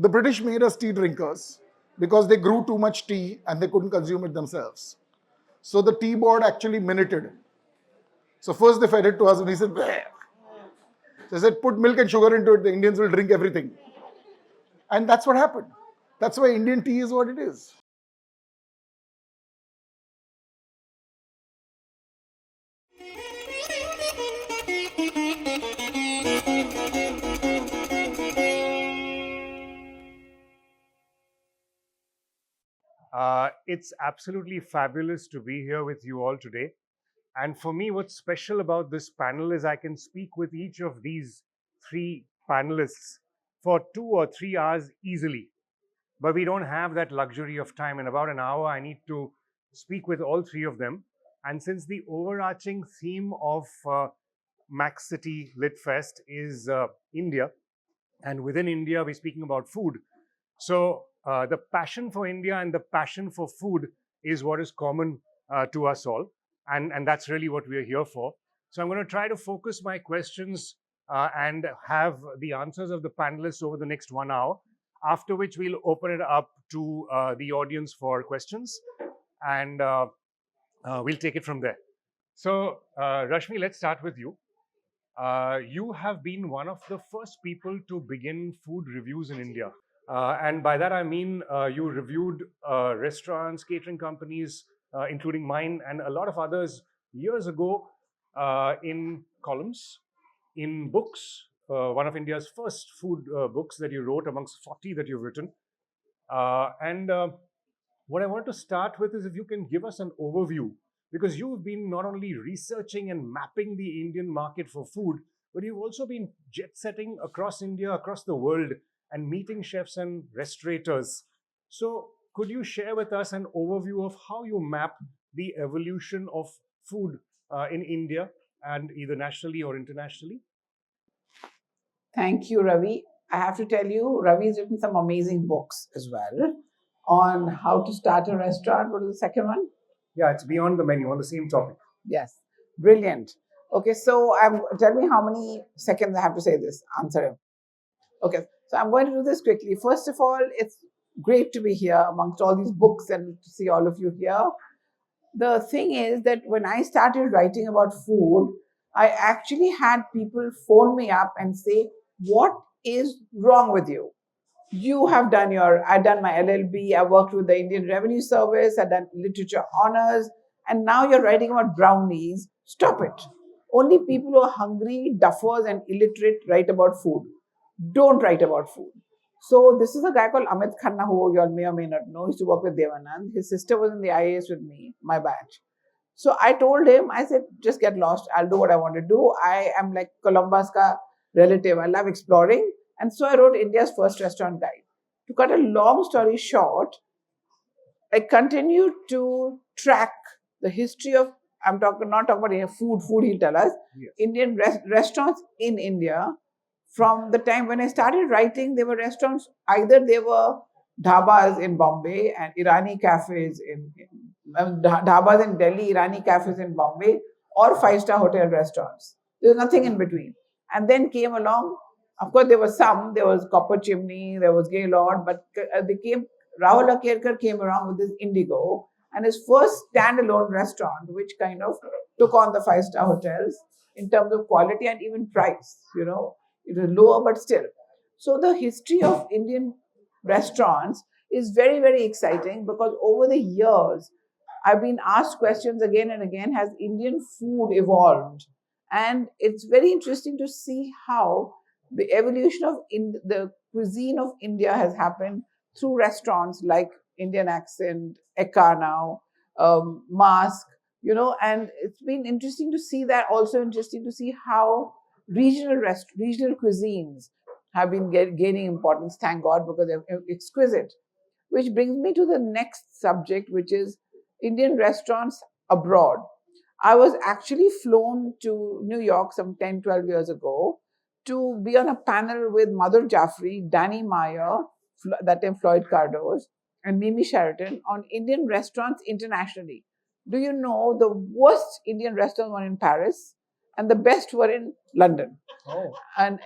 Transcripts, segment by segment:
The British made us tea drinkers because they grew too much tea and they couldn't consume it themselves. So the tea board actually minuted. So first they fed it to us and he said, bleh. So I said, put milk and sugar into it, the Indians will drink everything. And that's what happened. That's why Indian tea is what it is. It's absolutely fabulous to be here with you all today. And for me, what's special about this panel is I can speak with each of these three panelists for 2 or 3 hours easily. But we don't have that luxury of time. In about an hour, I need to speak with all three of them. And since the overarching theme of Max City Litfest is India, and within India, we're speaking about food. So the passion for India and the passion for food is what is common to us all. And that's really what we're here for. So I'm going to try to focus my questions and have the answers of the panelists over the next 1 hour, after which we'll open it up to the audience for questions. And we'll take it from there. So Rashmi, let's start with you. You have been one of the first people to begin food reviews in India. And by that I mean you reviewed restaurants, catering companies, including mine and a lot of others years ago in columns, in books, one of India's first food books that you wrote amongst 40 that you've written. And what I want to start with is if you can give us an overview, because you've been not only researching and mapping the Indian market for food, but you've also been jet-setting across India, across the world, and meeting chefs and restaurateurs. So could you share with us an overview of how you map the evolution of food in India, and either nationally or internationally? Thank you, Ravi. I have to tell you, Ravi has written some amazing books as well on how to start a restaurant. What is the second one? Yeah, it's Beyond the Menu, on the same topic. Yes, brilliant. Okay, so tell me how many seconds I have to say this. Answer him. Okay, so I'm going to do this quickly. First of all, it's great to be here amongst all these books and to see all of you here. The thing is that when I started writing about food, I actually had people phone me up and say, what is wrong with you? You have I've done my LLB, I worked with the Indian Revenue Service, I've done literature honors, and now you're writing about brownies. Stop it. Only people who are hungry, duffers, and illiterate write about food. Don't write about food. So this is a guy called Amit Khanna, who you all may or may not know. He used to work with Devanand. His sister was in the IAS with me, my batch. So I told him, I said, just get lost. I'll do what I want to do. I am like Columbus ka relative. I love exploring. And so I wrote India's first restaurant guide. To cut a long story short, I continued to track the history of, not talking about food he'll tell us, yes. Indian restaurants in India. From the time when I started writing, there were restaurants, either they were dhabas in Bombay and Irani cafes dhabas in Delhi, Irani cafes in Bombay, or five-star hotel restaurants. There was nothing in between. And then came along, of course, there was Copper Chimney, there was Gaylord, but Rahul Akerkar came around with this Indigo, and his first standalone restaurant, which kind of took on the five-star hotels in terms of quality and even price, It was lower, but still. So the history of Indian restaurants is very, very exciting because over the years, I've been asked questions again and again, has Indian food evolved? And it's very interesting to see how the evolution of the cuisine of India has happened through restaurants like Indian Accent, Eka now, Mask, and it's been interesting to see that, also interesting to see how regional cuisines have been gaining importance, thank God, because they're exquisite. Which brings me to the next subject, which is Indian restaurants abroad. I was actually flown to New York some 10, 12 years ago to be on a panel with Madhur Jaffrey, Danny Meyer, that time Floyd Cardoz, and Mimi Sheraton on Indian restaurants internationally. Do you know the worst Indian restaurants were in Paris and the best were in London? Oh. And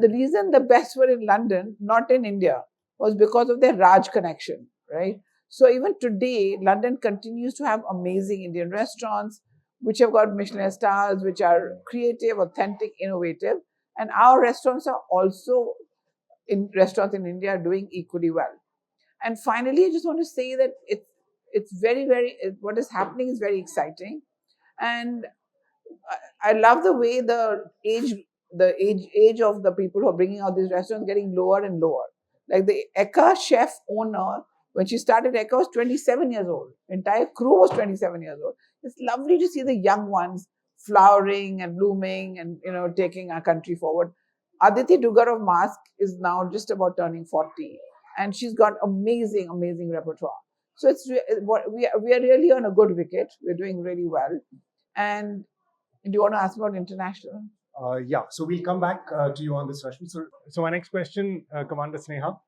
the reason the best were in London, not in India, was because of their Raj connection, right? So even today, London continues to have amazing Indian restaurants, which have got Michelin stars, which are creative, authentic, innovative. And our restaurants are also in restaurants in India are doing equally well. And finally, I just want to say that it's very what is happening is very exciting, and I love the way the age of the people who are bringing out these restaurants getting lower and lower. Like the Eka chef owner, when she started Eka was 27 years old. Entire crew was 27 years old. It's lovely to see the young ones flowering and blooming and taking our country forward. Aditi Dugar of Mask is now just about turning 40, and she's got amazing repertoire. So we are really on a good wicket. We're doing really well. And do you want to ask about international? Yeah, so we'll come back to you on this, Rashmi. So my next question, Commander Sneha,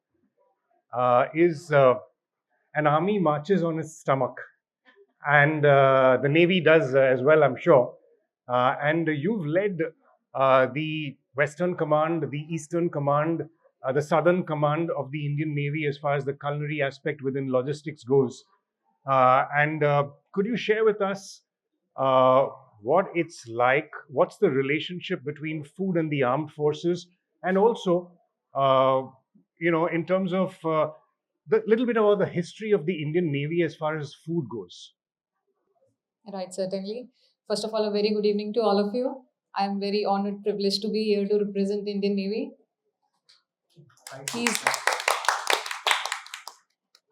is an army marches on its stomach, and the Navy does as well, I'm sure. And you've led the Western Command, the Eastern Command, the Southern Command of the Indian Navy as far as the culinary aspect within logistics goes. And could you share with us what it's like? What's the relationship between food and the armed forces? And also, in terms of the little bit about the history of the Indian Navy as far as food goes. Right, certainly. First of all, a very good evening to all of you. I am very honored, privileged to be here to represent the Indian Navy. Please.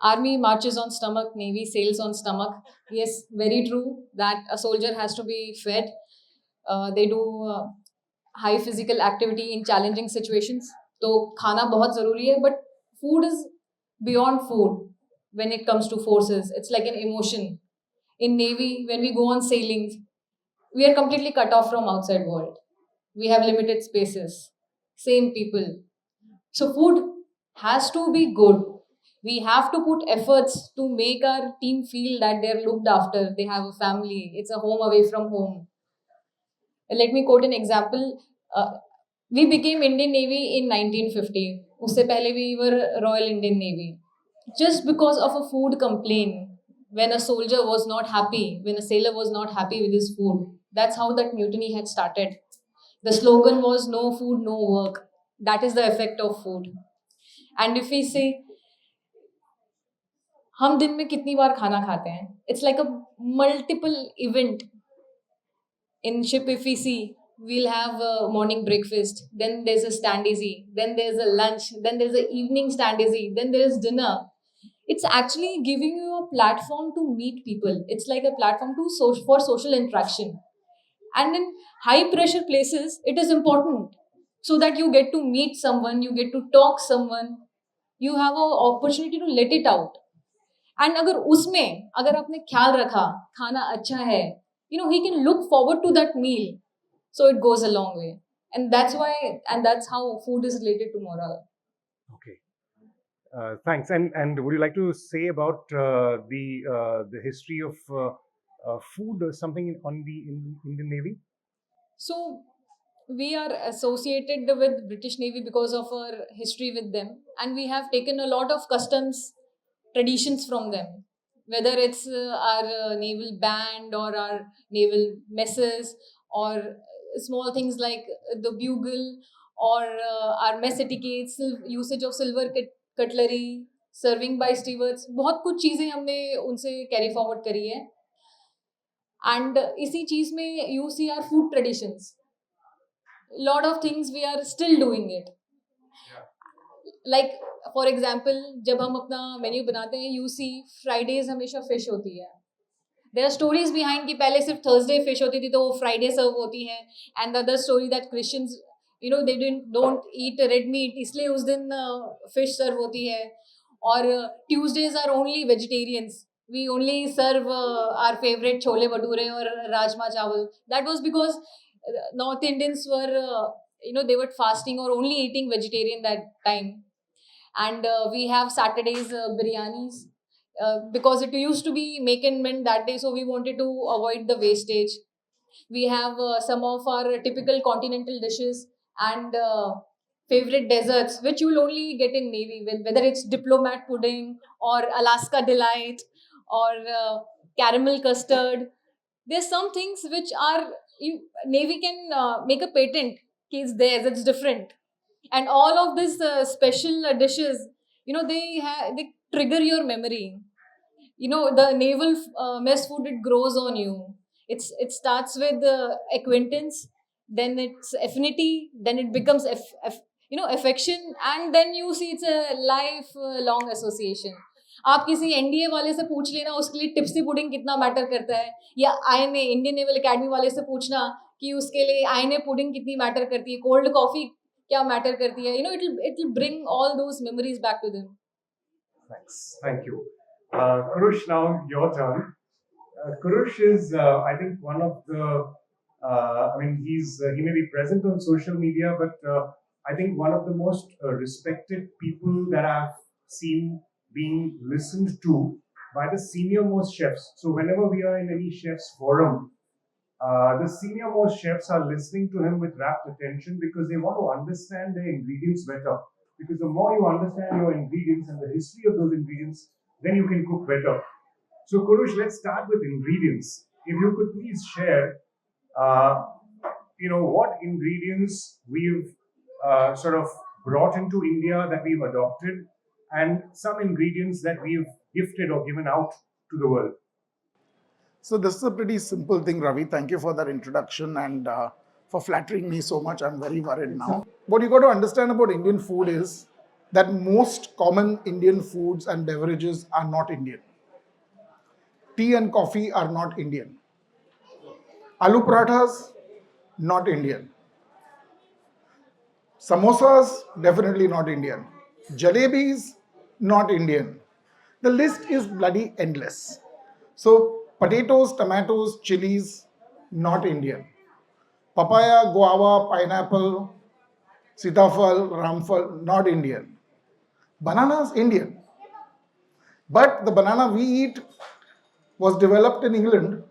Army marches on stomach, Navy sails on stomach. Yes, very true that a soldier has to be fed. They do high physical activity in challenging situations. So, khana bahut zaruri hai, but food is beyond food when it comes to forces. It's like an emotion. In Navy, when we go on sailing, we are completely cut off from outside world. We have limited spaces, same people. So food has to be good. We have to put efforts to make our team feel that they're looked after, they have a family, it's a home away from home. Let me quote an example. We became Indian Navy in 1950. Usse pehle we were Royal Indian Navy. Just because of a food complaint, when a soldier was not happy, when a sailor was not happy with his food, that's how that mutiny had started. The slogan was no food, no work. That is the effect of food. And if we say, हम दिन में कितनी बार खाना खाते हैं, it's like a multiple event. In ship, if we see, we'll have a morning breakfast, then there's a stand easy, then there's a lunch, then there's a evening stand easy, then there's dinner. It's actually giving you a platform to meet people. It's like a platform for social interaction. And in high pressure places, it is important so that you get to meet someone, you get to talk someone, you have an opportunity to let it out. And अगर आपने ख्याल रखा खाना अच्छा है, he can look forward to that meal, so it goes a long way. And that's how food is related to morale. Okay. Thanks. And would you like to say about the history of food or something on the Indian Navy? So we are associated with British Navy because of our history with them, and we have taken a lot of customs traditions from them, whether it's our naval band or our naval messes or small things like the bugle or our mess etiquettes, usage of silver cutlery, serving by stewards. बहुत कुछ चीज़ें हमने उनसे carry forward करी है. And इसी चीज़ में you see our food traditions. Lot of things we are still doing it. Like for example, जब हम अपना मेन्यू बनाते हैं, you see Fridays हमेशा fish होती है. There are stories behind कि पहले सिर्फ Thursday fish होती थी तो वो Friday serve होती है. And the other story that Christians, they don't eat red meat, इसलिए उस दिन fish serve होती है. Or Tuesdays are only vegetarians. We only serve our favorite chole bhature or rajma chawal. That was because North Indians were, they were fasting or only eating vegetarian that time. And we have Saturdays biryanis because it used to be make and mend that day, so we wanted to avoid the wastage. We have some of our typical continental dishes, and favorite desserts, which you'll only get in Navy, whether it's diplomat pudding or Alaska delight or caramel custard. There's some things which are Navy can make a patent case theirs. It's different, and all of these special dishes, they trigger your memory. The naval mess food, it grows on you. It starts with acquaintance, then it's affinity, then it becomes affection, and then you see it's a life long association. आप किसी NDA वाले से पूछ लेना उसके लिए tipsy pudding कितना matter करता है, या आईएनए इंडियन नेवल एकेडमी वाले से पूछना कि उसके लिए आईएनए पुडिंग कितनी मैटर करती है, कोल्ड कॉफी क्या मैटर करती है. It'll bring all those memories back to them. Thanks. Thank you. Kurush, now your turn. Kurush is, I think, one of the, he may be present on social media, but I think one of the most respected people that I've seen being listened to by the senior most chefs. So whenever we are in any chef's forum, the senior most chefs are listening to him with rapt attention because they want to understand their ingredients better. Because the more you understand your ingredients and the history of those ingredients, then you can cook better. So Kurush, let's start with ingredients. If you could please share, what ingredients we've sort of brought into India that we've adopted, and some ingredients that we've gifted or given out to the world. So this is a pretty simple thing, Ravi. Thank you for that introduction and for flattering me so much. I'm very worried now. What you got to understand about Indian food is that most common Indian foods and beverages are not Indian. Tea and coffee are not Indian. Aloo parathas, not Indian. Samosas, definitely not Indian. Jalebis, not Indian. The list is bloody endless. So, potatoes, tomatoes, chilies, not Indian. Papaya, guava, pineapple, sitafal, ramphal, not Indian. Bananas, Indian. But the banana we eat was developed in England,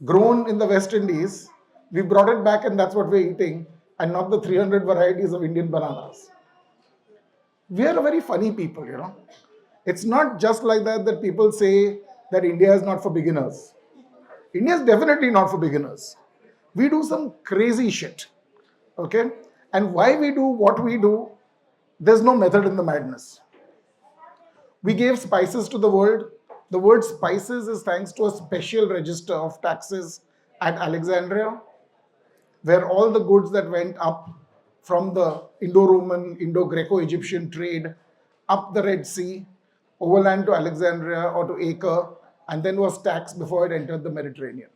grown in the West Indies. We brought it back and that's what we're eating, and not the 300 varieties of Indian bananas. We are a very funny people, It's not just like that people say that India is not for beginners. India is definitely not for beginners. We do some crazy shit, okay? And why we do what we do, there's no method in the madness. We gave spices to the world. The word spices is thanks to a special register of taxes at Alexandria, where all the goods that went up from the Indo-Roman, Indo-Greco-Egyptian trade up the Red Sea, overland to Alexandria or to Acre, and then was taxed before it entered the Mediterranean.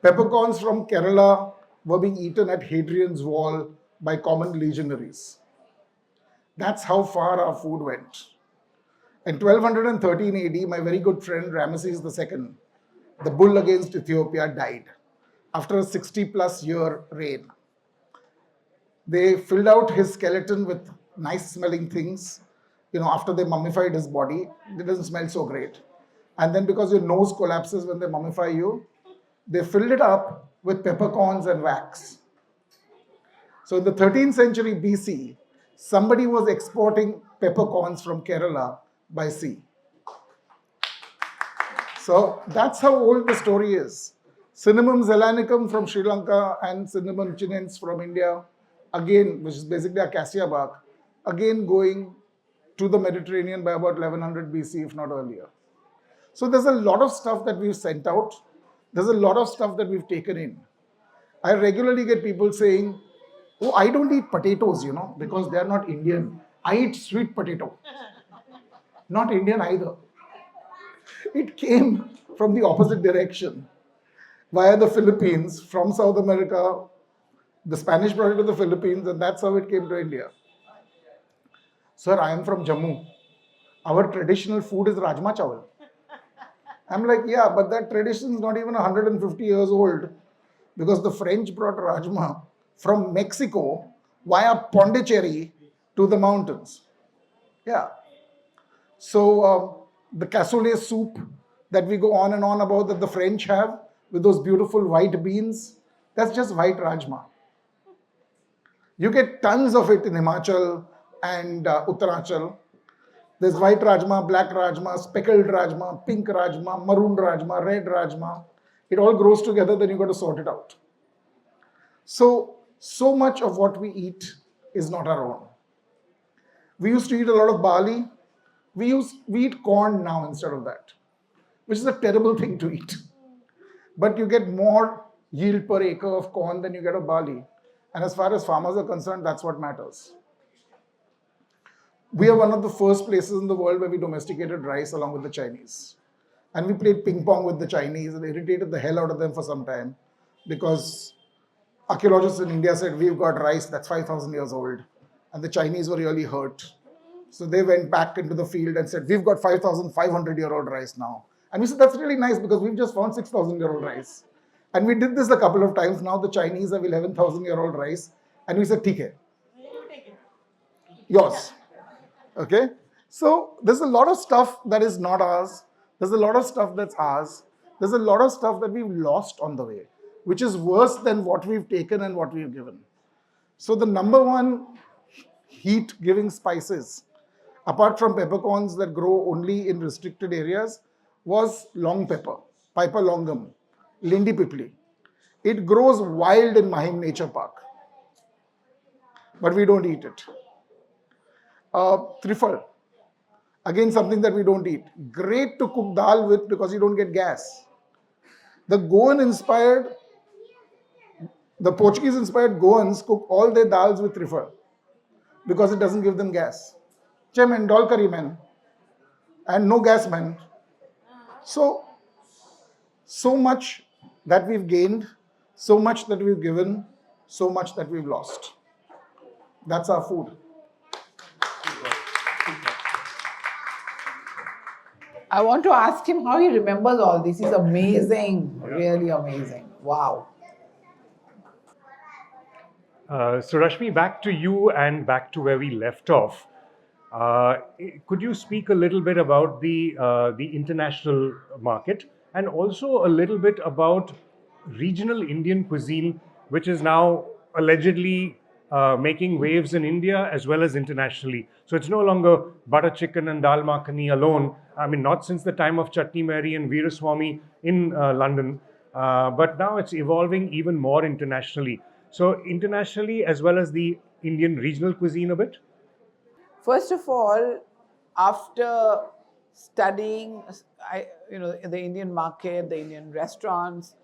Peppercorns from Kerala were being eaten at Hadrian's Wall by common legionaries. That's how far our food went. In 1213 AD, my very good friend Ramesses II, the bull against Ethiopia, died after a 60-plus year reign. They filled out his skeleton with nice-smelling things. After they mummified his body, it doesn't smell so great. And then because your nose collapses when they mummify you, they filled it up with peppercorns and wax. So in the 13th century BC, somebody was exporting peppercorns from Kerala by sea. So that's how old the story is. Cinnamon zelanicum from Sri Lanka and cinnamon chinense from India, again, which is basically acacia bark, again going to the Mediterranean by about 1100 BC, if not earlier. So there's a lot of stuff that we've sent out. There's a lot of stuff that we've taken in. I regularly get people saying, oh, I don't eat potatoes, because they're not Indian. I eat sweet potato. Not Indian either. It came from the opposite direction via the Philippines, from South America. The Spanish brought it to the Philippines, and that's how it came to India. Sir, I am from Jammu. Our traditional food is rajma chawal. I'm like, yeah, but that tradition is not even 150 years old, because the French brought rajma from Mexico via Pondicherry to the mountains. Yeah. So the cassoulet soup that we go on and on about that the French have with those beautiful white beans, that's just white rajma. You get tons of it in Himachal and Uttaranchal. There's white rajma, black rajma, speckled rajma, pink rajma, maroon rajma, red rajma. It all grows together, then you got to sort it out. So much of what we eat is not our own. We used to eat a lot of barley. We eat corn now instead of that, which is a terrible thing to eat. But you get more yield per acre of corn than you get of barley. And as far as farmers are concerned, that's what matters. We are one of the first places in the world where we domesticated rice along with the Chinese. And we played ping pong with the Chinese and irritated the hell out of them for some time because archaeologists in India said, we've got rice that's 5,000 years old. And the Chinese were really hurt. So they went back into the field and said, we've got 5,500-year-old rice now. And we said, that's really nice because we've just found 6,000-year-old rice. And we did this a couple of times. Now the Chinese have 11,000-year-old rice. And we said, ठीक है. Yours. Okay? So there's a lot of stuff that is not ours. There's a lot of stuff that's ours. There's a lot of stuff that we've lost on the way, which is worse than what we've taken and what we've given. So the number one heat-giving spices, apart from peppercorns that grow only in restricted areas, was long pepper, Piper longum, Lindy pipli. It grows wild in Mahim Nature Park, but we don't eat it. Trifle, again something that we don't eat. Great to cook dal with because you don't get gas. The Portuguese-inspired Goans cook all their dals with trifle because it doesn't give them gas. Chemen, dal curry men, and no gas men. So much that we've gained, so much that we've given, so much that we've lost. That's our food. I want to ask him how he remembers all this. He's amazing, really amazing. Wow. So Rashmi, back to you and back to where we left off. Could you speak a little bit about the international market and also a little bit about regional Indian cuisine, which is now allegedly making waves in India as well as internationally. So it's no longer butter chicken and dal makhani alone. I mean, not since the time of Chutney Mary and Veeraswamy in London, but now it's evolving even more internationally. So internationally as well as the Indian regional cuisine a bit? First of all, after studying, the Indian market, the Indian restaurants,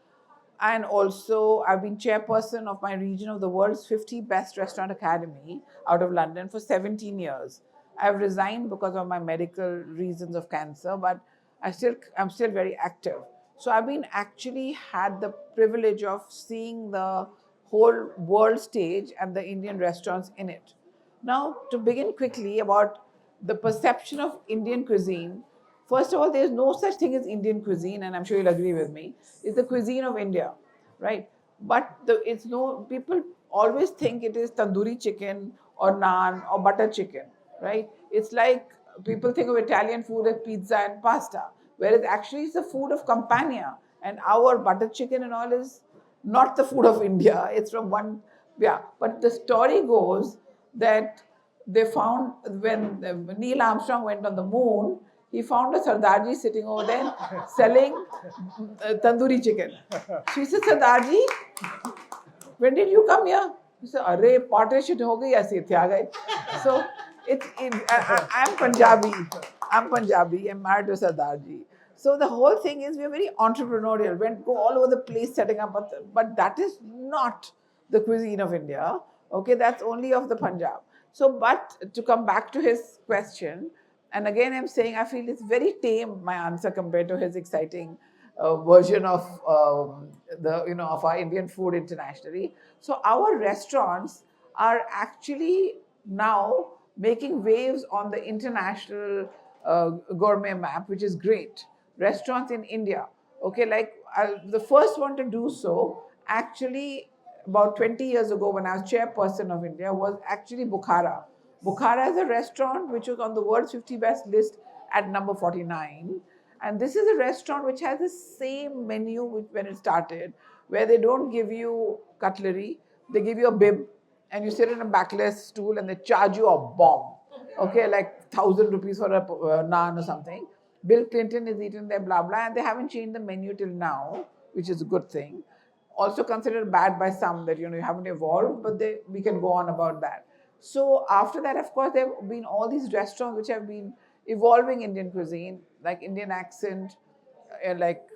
and also I've been chairperson of my region of the world's 50 best restaurant academy out of London for 17 years. I've resigned because of my medical reasons of cancer, but I'm still very active. So I've been actually had the privilege of seeing the whole world stage and the Indian restaurants in it. Now, to begin quickly about the perception of Indian cuisine, first of all, there's no such thing as Indian cuisine, and I'm sure you'll agree with me. It's the cuisine of India, right? But people always think it is tandoori chicken or naan or butter chicken, right? It's like people think of Italian food as pizza and pasta, whereas actually it's the food of Campania, and our butter chicken and all is not the food of India. It's from one, yeah. But the story goes that they found when Neil Armstrong went on the moon, he found a Sardarji sitting over there selling tandoori chicken. So he said, Sardarji, when did you come here? He said, Arre, partition ho gayi, aise the aa gaye. So I'm Punjabi. I'm married to Sardarji. So the whole thing is we're very entrepreneurial. We go all over the place setting up, but that is not the cuisine of India. Okay, that's only of the Punjab. So, but to come back to his question, and again I'm saying I feel it's very tame, my answer, compared to his exciting version of of our Indian food internationally. So our restaurants are actually now making waves on the international gourmet map, which is great. Restaurants in India, okay, like the first one to do so actually about 20 years ago when I was chairperson of India was actually Bukhara. Bukhara is a restaurant which was on the world's 50 best list at number 49. And this is a restaurant which has the same menu when it started, where they don't give you cutlery, they give you a bib and you sit in a backless stool and they charge you a bomb. Okay, like 1,000 rupees for a naan or something. Bill Clinton is eating there, blah blah, and they haven't changed the menu till now, which is a good thing. Also considered bad by some that you haven't evolved, but we can go on about that. So after that, of course, there have been all these restaurants which have been evolving Indian cuisine, like Indian accent, like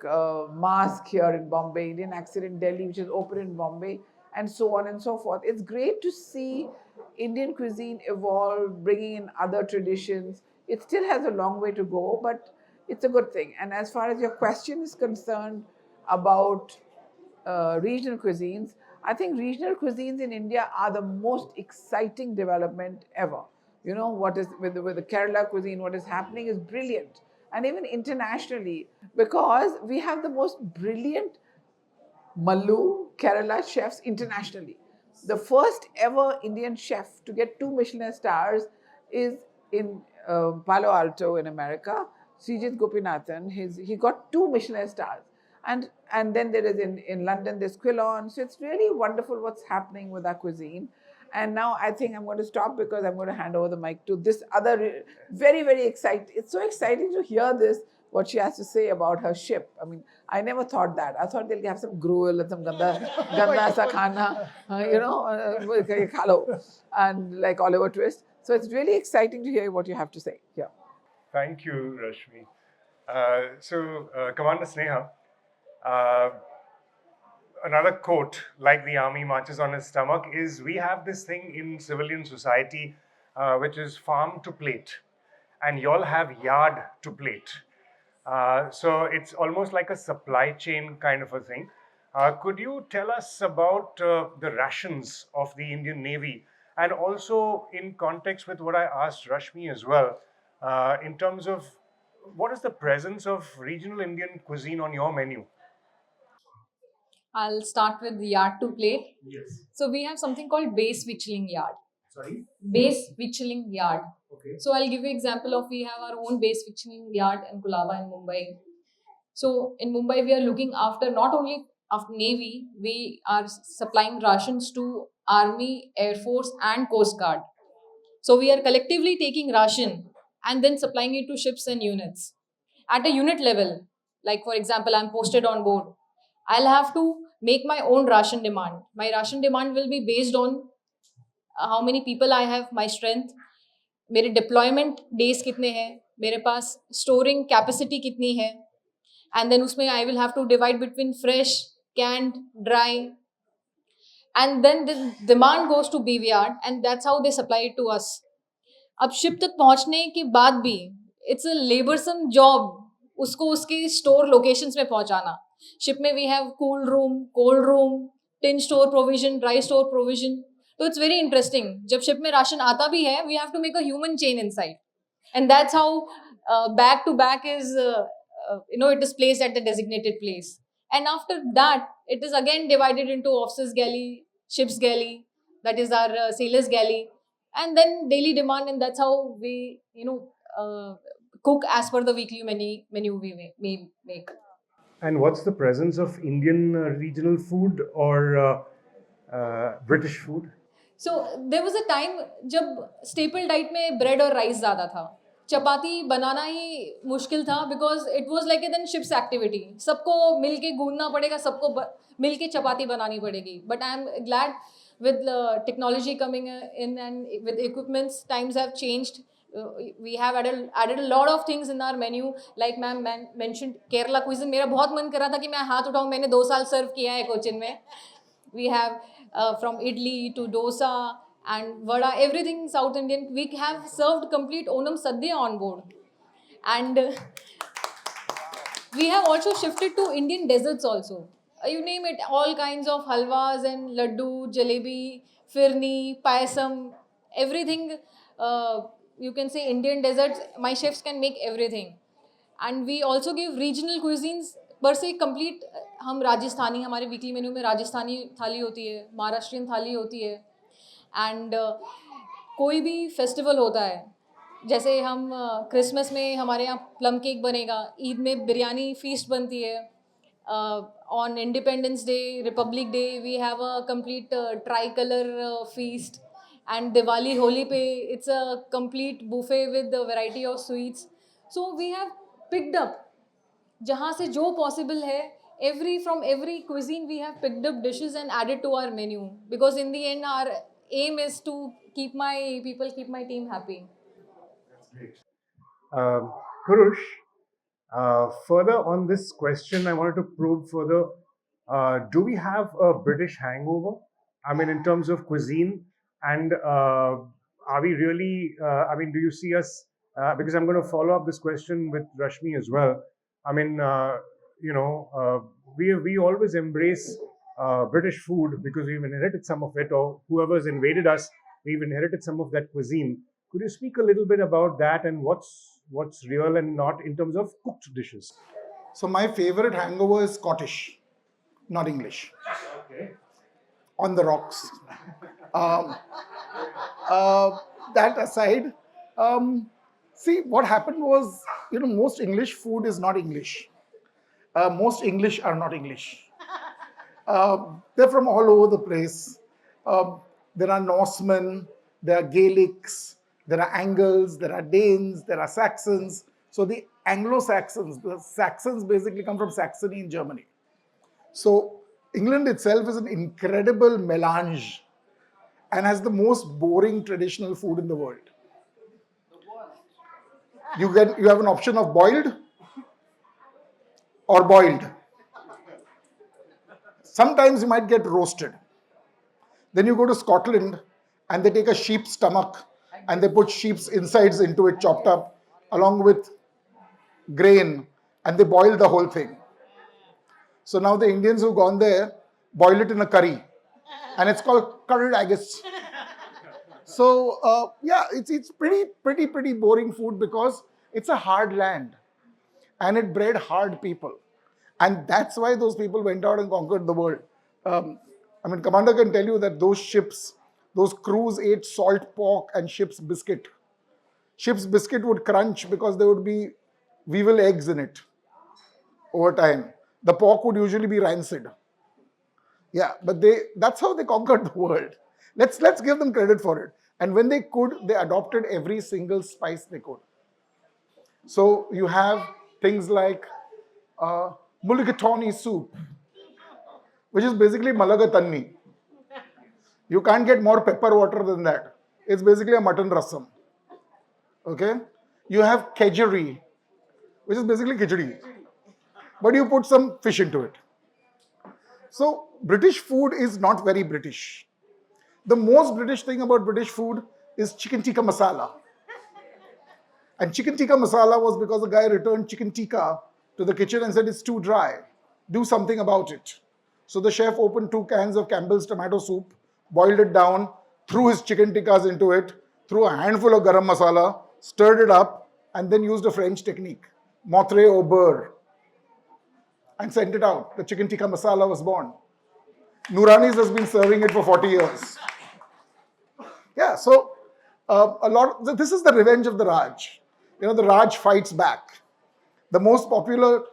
Mask here in Bombay, Indian accent in Delhi, which is open in Bombay, and so on and so forth. It's great to see Indian cuisine evolve, bringing in other traditions. It still has a long way to go, but it's a good thing. And as far as your question is concerned about regional cuisines, I think regional cuisines in India are the most exciting development ever. What is with the Kerala cuisine, what is happening is brilliant. And even internationally, because we have the most brilliant Mallu, Kerala chefs internationally. The first ever Indian chef to get 2 Michelin stars is in Palo Alto in America. Srijit Gopinathan, he got 2 Michelin stars. And then there is in London, there's Quilon. So it's really wonderful what's happening with our cuisine. And now I think I'm going to stop because I'm going to hand over the mic to this other very, very exciting. It's so exciting to hear this, what she has to say about her ship. I mean, I never thought that. I thought they'll have some gruel and some ganda sa khana, khalo, and like Oliver Twist. So it's really exciting to hear what you have to say. Yeah. Thank you, Rashmi. Commander Sneha, another quote, like the army marches on its stomach, is we have this thing in civilian society which is farm to plate, and y'all have yard to plate. So it's almost like a supply chain kind of a thing. Could you tell us about the rations of the Indian Navy, and also in context with what I asked Rashmi as well, in terms of what is the presence of regional Indian cuisine on your menu? I'll start with yard to plate. Yes. So we have something called base victualling yard. Sorry? Base victualling yard. Okay. So I'll give you example of, we have our own base victualling yard in Kulaba in Mumbai. So in Mumbai, we are looking after not only after Navy, we are supplying rations to Army, Air Force and Coast Guard. So we are collectively taking ration and then supplying it to ships and units. At a unit level, like for example, I'm posted on board, I'll have to make my own ration demand. My ration demand will be based on how many people I have, my strength, मेरे deployment days कितने हैं, मेरे पास storing capacity कितनी है, and then उसमें I will have to divide between fresh, canned, dry, and then the demand goes to BVR and that's how they supply it to us. अब ship तक पहुंचने के बाद भी इट्स अ लेबरसम जॉब उसको उसके स्टोर लोकेशंस में पहुंचाना. शिप में we have cool room, cold room, tin store provision, dry store provision. तो इट्स वेरी इंटरेस्टिंग. जब शिप में राशन आता भी है, we have to make a human chain inside, and that's how back to back is it is placed at the designated place, and after that it is again divided into officers galley, ships galley, that is our sailors galley, and then daily demand, and that's how we cook as per the weekly menu we make. And what's the presence of Indian regional food or British food? So there was a time जब staple diet में bread और rice ज़्यादा था. चपाती बनाना ही मुश्किल था because it was like an ships activity. सबको मिल के गूंदना पड़ेगा, सबको मिल के चपाती बनानी पड़ेगी. But I am glad with technology coming in and with equipments, times have changed. We have added a lot of things in our menu. Like ma'am mentioned Kerala cuisine. मेरा बहुत मन कर रहा था कि मैं हाथ उठाऊं. मैंने 2 साल सर्व किया है कोचिन में. We have from idli to dosa and vada, everything South Indian. We have served complete Onam Sadhya on board. And we have also shifted to Indian desserts also. You name it, all kinds of halwas and laddu, jalebi, firni, payasam, everything. You can say Indian desserts. My chefs can make everything. And we also give regional cuisines पर से complete. हम राजस्थानी, हमारे weekly menu में राजस्थानी थाली होती है, महाराष्ट्रियन थाली होती है, एंड कोई भी फेस्टिवल होता है, जैसे हम क्रिसमस में हमारे यहाँ प्लम केक बनेगा, ईद में बिरयानी फीस्ट बनती है, On Independence Day, Republic Day, we have a complete tricolor feast. And Diwali, Holi Pe, it's a complete buffet with a variety of sweets. So we have picked up जहाँ से जो possible है, from every cuisine we have picked up dishes and added to our menu, because in the end our aim is to keep my team happy. Um, Kurush, further on this question, I wanted to probe further. Do we have a British hangover? I mean, in terms of cuisine, and are we really? I mean, do you see us? Because I'm going to follow up this question with Rashmi as well. I mean, we always embrace British food because we've inherited some of it, or whoever's invaded us, we've inherited some of that cuisine. Could you speak a little bit about that and what's real and not in terms of cooked dishes? So my favorite hangover is Scottish, not English. Okay. On the rocks. Um, that aside, see what happened was, most English food is not English. Most English are not English. They're from all over the place. There are Norsemen, there are Gaelics, there are Angles, there are Danes, there are Saxons. So the Anglo-Saxons, the Saxons basically come from Saxony in Germany. So England itself is an incredible melange and has the most boring traditional food in the world. You have an option of boiled or boiled. Sometimes you might get roasted. Then you go to Scotland and they take a sheep's stomach and they put sheep's insides into it, chopped up, along with grain, and they boil the whole thing. So now the Indians who've gone there boil it in a curry, and it's called curried haggis. So it's pretty boring food because it's a hard land, and it bred hard people, and that's why those people went out and conquered the world. Commander can tell you that those ships, those crews ate salt pork and ship's biscuit. Ship's biscuit would crunch because there would be weevil eggs in it over time. The pork would usually be rancid. Yeah, but that's how they conquered the world. Let's give them credit for it. And when they could, they adopted every single spice they could. So you have things like mulligatawny soup, which is basically malagatanni. You can't get more pepper water than that. It's basically a mutton rasam. Okay? You have kedgeree, which is basically khichdi, but you put some fish into it. So British food is not very British. The most British thing about British food is chicken tikka masala. And chicken tikka masala was because the guy returned chicken tikka to the kitchen and said, it's too dry. Do something about it. So the chef opened 2 cans of Campbell's tomato soup, boiled it down, threw his chicken tikkas into it, threw a handful of garam masala, stirred it up, and then used a French technique, motre au beurre, and sent it out. The chicken tikka masala was born. Noorani's has been serving it for 40 years. Yeah, so this is the revenge of the Raj. The Raj fights back. The most popular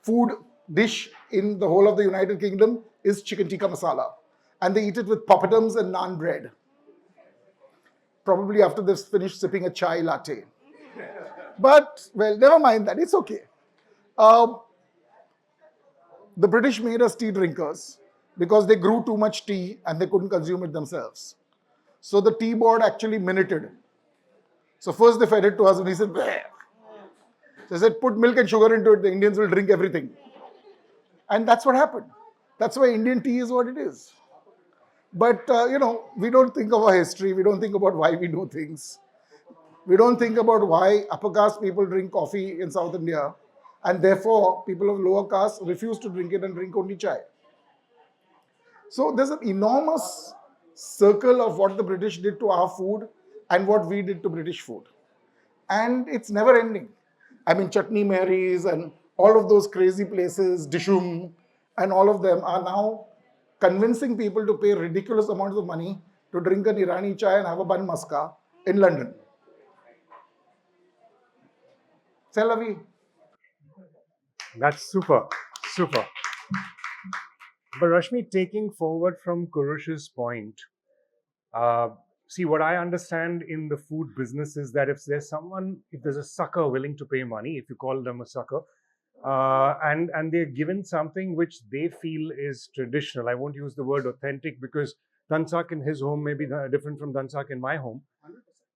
food dish in the whole of the United Kingdom is chicken tikka masala. And they eat it with poppadoms and naan bread. Probably after they've finished sipping a chai latte. But, well, never mind that. It's okay. The British made us tea drinkers because they grew too much tea and they couldn't consume it themselves. So the tea board actually minuted. So first they fed it to us and he said, bleh. They said, put milk and sugar into it, the Indians will drink everything. And that's what happened. That's why Indian tea is what it is. But, we don't think of our history. We don't think about why we do things. We don't think about why upper caste people drink coffee in South India. And therefore, people of lower caste refuse to drink it and drink only chai. So there's an enormous circle of what the British did to our food and what we did to British food. And it's never ending. Chutney Mary's and all of those crazy places, Dishum, and all of them are now convincing people to pay ridiculous amounts of money to drink an Irani chai and have a bun maska in London. C'est la vie. That's super. Super. But Rashmi, taking forward from Kurush's point, uh, see, what I understand in the food business is that if there's a sucker willing to pay money, if you call them a sucker, and they're given something which they feel is traditional. I won't use the word authentic because Dansak in his home may be different from Dansak in my home.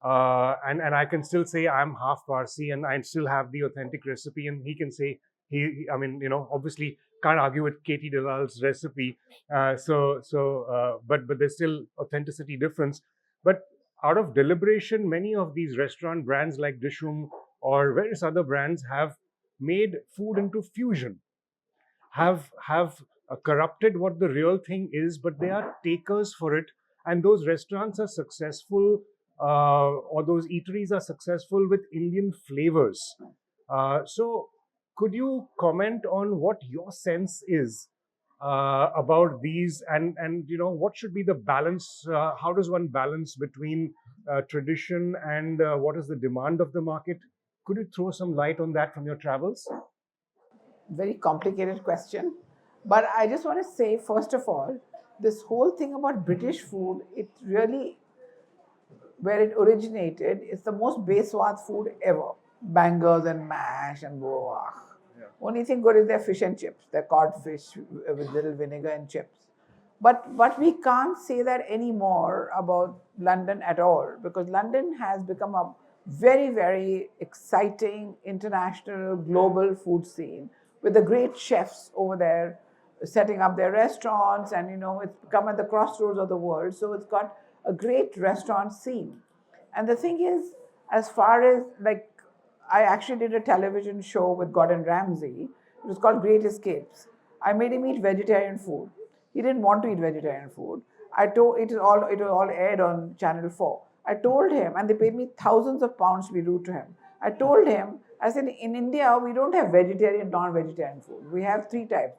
And I can still say I'm half Parsi and I still have the authentic recipe, and he can say I mean, obviously can't argue with Katie Dalal's recipe. But there's still authenticity difference. But out of deliberation, many of these restaurant brands like Dishum or various other brands have made food into fusion, have corrupted what the real thing is, but they are takers for it, and those restaurants are successful, or those eateries are successful with Indian flavors. So could you comment on what your sense is about these, and what should be the balance? How does one balance between tradition and what is the demand of the market? Could you throw some light on that from your travels? Very complicated question. But I just want to say, first of all, this whole thing about British food, it really, where it originated, it's the most Beswad food ever. Bangers and mash and boah. Yeah. Only thing good is their fish and chips, their cod fish with little vinegar and chips. But we can't say that anymore about London at all, because London has become a very, very exciting international global food scene with the great chefs over there setting up their restaurants, and it's become at the crossroads of the world. So it's got a great restaurant scene. And the thing is, as far as like, I actually did a television show with Gordon Ramsay. It was called Great Escapes. I made him eat vegetarian food. He didn't want to eat vegetarian food. It was all aired on Channel 4. I told him, and they paid me thousands of pounds to be rude to him. I told him, I said, in India, we don't have vegetarian, non-vegetarian food. We have three types.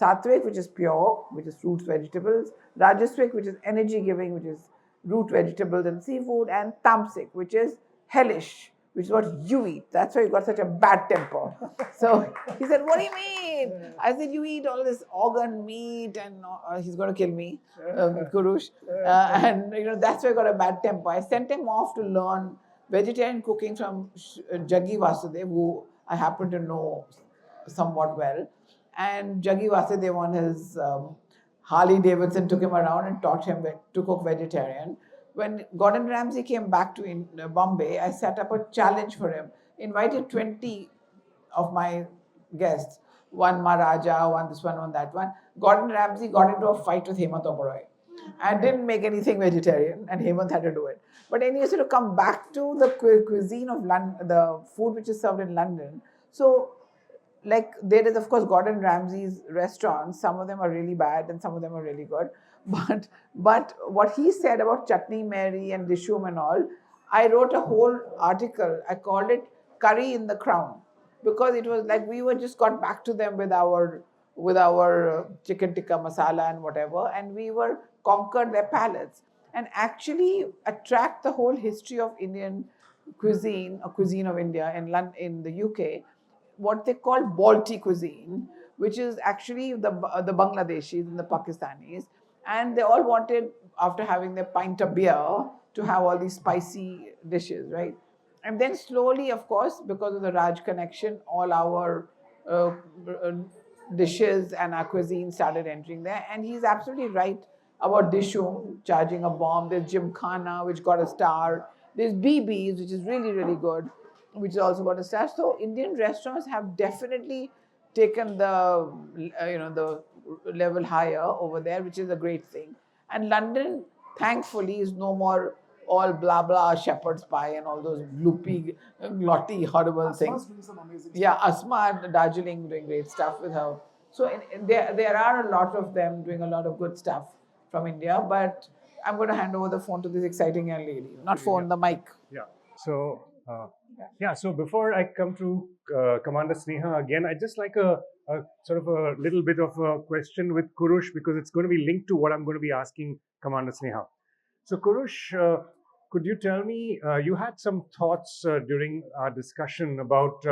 Sattvic, which is pure, which is fruits, vegetables. Rajasvic, which is energy-giving, which is root vegetables and seafood. And Tamasic, which is hellish, which is what you eat. That's why you got such a bad temper. So he said, what do you mean? I said, you eat all this organ meat, and he's going to kill me, Kurush. And that's why I got a bad temper. I sent him off to learn vegetarian cooking from Jaggi Vasudev, who I happen to know somewhat well. And Jaggi Vasudev on his Harley Davidson took him around and taught him to cook vegetarian. When Gordon Ramsay came back to Bombay, I set up a challenge for him. Invited 20 of my guests, one Maharaja, one this one that one. Gordon Ramsay got into a fight with Hemant Oberoi and didn't make anything vegetarian, and Hemant had to do it. But anyways, to come back to the cuisine of London, the food which is served in London. So, like, there is, of course, Gordon Ramsay's restaurants. Some of them are really bad and some of them are really good. But what he said about Chutney Mary and Dishum and all, I wrote a whole article. I called it Curry in the Crown, because it was like we were just got back to them with our chicken tikka masala and whatever, and we were conquered their palates and actually attract the whole history of Indian cuisine, or cuisine of India in the UK, what they call Balti cuisine, which is actually the Bangladeshis and the Pakistanis. And they all wanted, after having their pint of beer, to have all these spicy dishes, right? And then slowly, of course, because of the Raj connection, all our dishes and our cuisine started entering there. And he's absolutely right about Dishum charging a bomb. There's Gymkhana, which got a star. There's BB's, which is really, really good, which is also got a star. So Indian restaurants have definitely taken the the level higher over there, which is a great thing. And London, thankfully, is no more all blah blah shepherd's pie and all those gloopy, glotty, horrible things. Doing some amazing Yeah, Asma Darjeeling doing great stuff with her. So there are a lot of them doing a lot of good stuff from India. But I'm going to hand over the phone to this exciting young lady. Not phone, the mic. Yeah. So so before I come to Commander Sneha again, I'd just like a sort of a little bit of a question with Kurush, because it's going to be linked to what I'm going to be asking Commander Sneha. So Kurush, could you tell me, you had some thoughts during our discussion about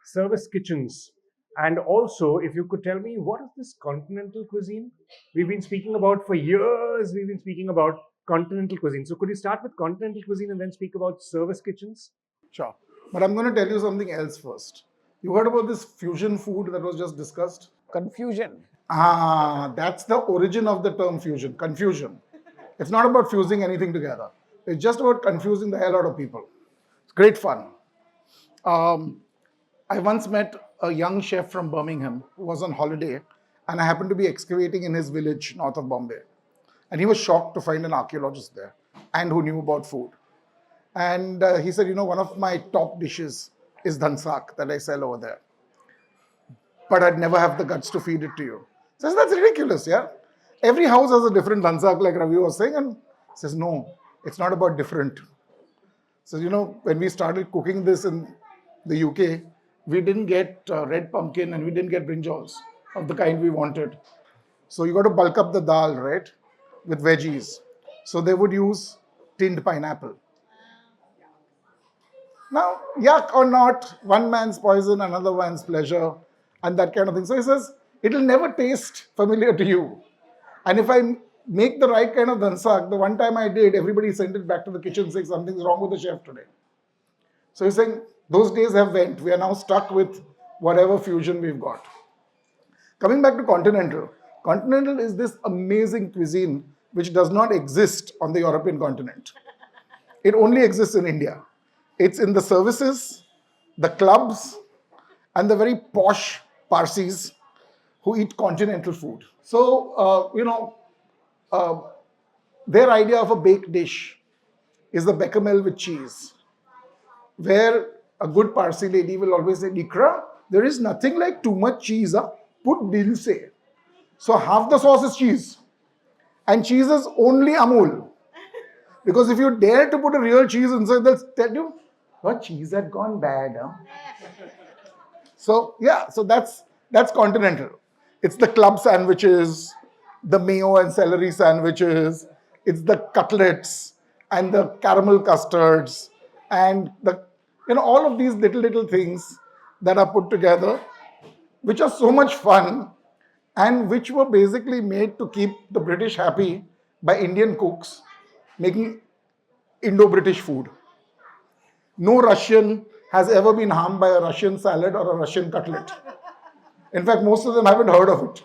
service kitchens And also, if you could tell me, what is this continental cuisine? We've been speaking about for years, we've been speaking about continental cuisine. So could you start with continental cuisine and then speak about service kitchens? Sure. But I'm going to tell you something else first. You heard about this fusion food that was just discussed? Confusion. That's the origin of the term fusion, confusion. It's not about fusing anything together. It's just about confusing the hell out of people. It's great fun. I once met a young chef from Birmingham who was on holiday, and I happened to be excavating in his village north of Bombay. And he was shocked to find an archaeologist there and who knew about food. And he said, one of my top dishes is dhansak that I sell over there. But I'd never have the guts to feed it to you. Says, that's ridiculous, yeah? Every house has a different dhansak, like Ravi was saying. And says, no, it's not about different. So, when we started cooking this in the UK, we didn't get red pumpkin and we didn't get brinjals of the kind we wanted. So you got to bulk up the dal, right, with veggies. So they would use tinned pineapple. Now, yuck or not, one man's poison, another man's pleasure, and that kind of thing. So he says, it'll never taste familiar to you. And if I make the right kind of dhansak, the one time I did, everybody sent it back to the kitchen saying something's wrong with the chef today. So he's saying, those days have went. We are now stuck with whatever fusion we've got. Coming back to Continental. Continental is this amazing cuisine which does not exist on the European continent. It only exists in India. It's in the services, the clubs, and the very posh Parsis who eat continental food. So, their idea of a baked dish is the bechamel with cheese, where a good Parsi lady will always say, Dikra, there is nothing like too much cheese. Put dil se. So half the sauce is cheese. And cheese is only Amul. Because if you dare to put a real cheese inside, they'll tell you, what cheese had gone bad. So that's continental. It's the club sandwiches, the mayo and celery sandwiches, it's the cutlets and the caramel custards and all of these little things that are put together, which are so much fun and which were basically made to keep the British happy by Indian cooks making Indo-British food. No Russian has ever been harmed by a Russian salad or a Russian cutlet. In fact, most of them haven't heard of it.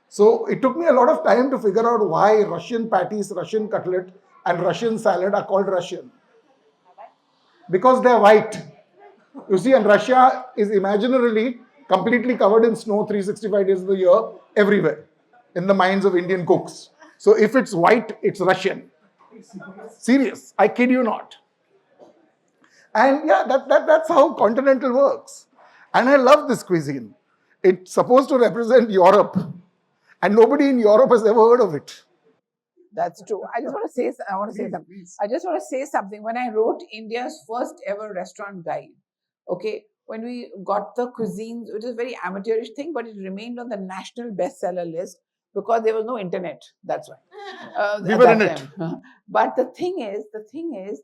So it took me a lot of time to figure out why Russian patties, Russian cutlet, and Russian salad are called Russian. Because they're white. You see, and Russia is imaginarily completely covered in snow 365 days of the year, everywhere, in the minds of Indian cooks. So if it's white, it's Russian. Serious, I kid you not. And yeah, that's how continental works. And I love this cuisine. It's supposed to represent Europe. And nobody in Europe has ever heard of it. That's true. I just want to say, something. I just want to say something. When I wrote India's first ever restaurant guide, okay, when we got the cuisines, it was a very amateurish thing, but it remained on the national bestseller list because there was no internet. That's why. We were in it. But the thing is,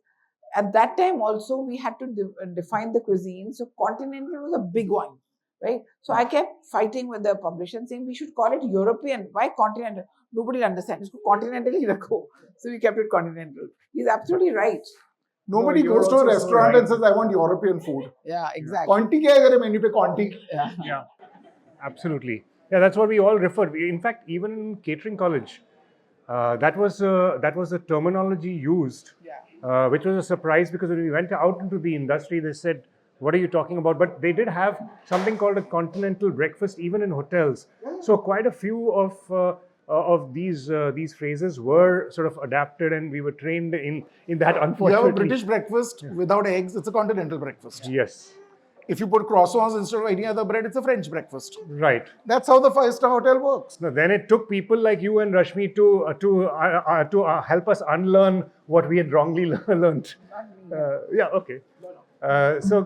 at that time also we had to define the cuisine. So continental was a big one, right? So I kept fighting with the publisher saying we should call it European. Why continental? Nobody understands. It's continental. So we kept it continental. He's absolutely right. Nobody goes to a restaurant and says, I want European food. Yeah, exactly. Conti kya hai menu pe Conti? Yeah, absolutely. Yeah, that's what we all referred. In fact, even in catering college, that was a terminology used, which was a surprise because when we went out into the industry, they said, what are you talking about? But they did have something called a continental breakfast even in hotels. So quite a few of these phrases were sort of adapted, and we were trained in that. Unfortunately, you have a British breakfast without eggs. It's a continental breakfast. Yes. If you put croissants instead of any other bread, it's a French breakfast. Right. That's how the five-star hotel works. No, then it took people like you and Rashmi to help us unlearn what we had wrongly learned. Yeah. Okay. So,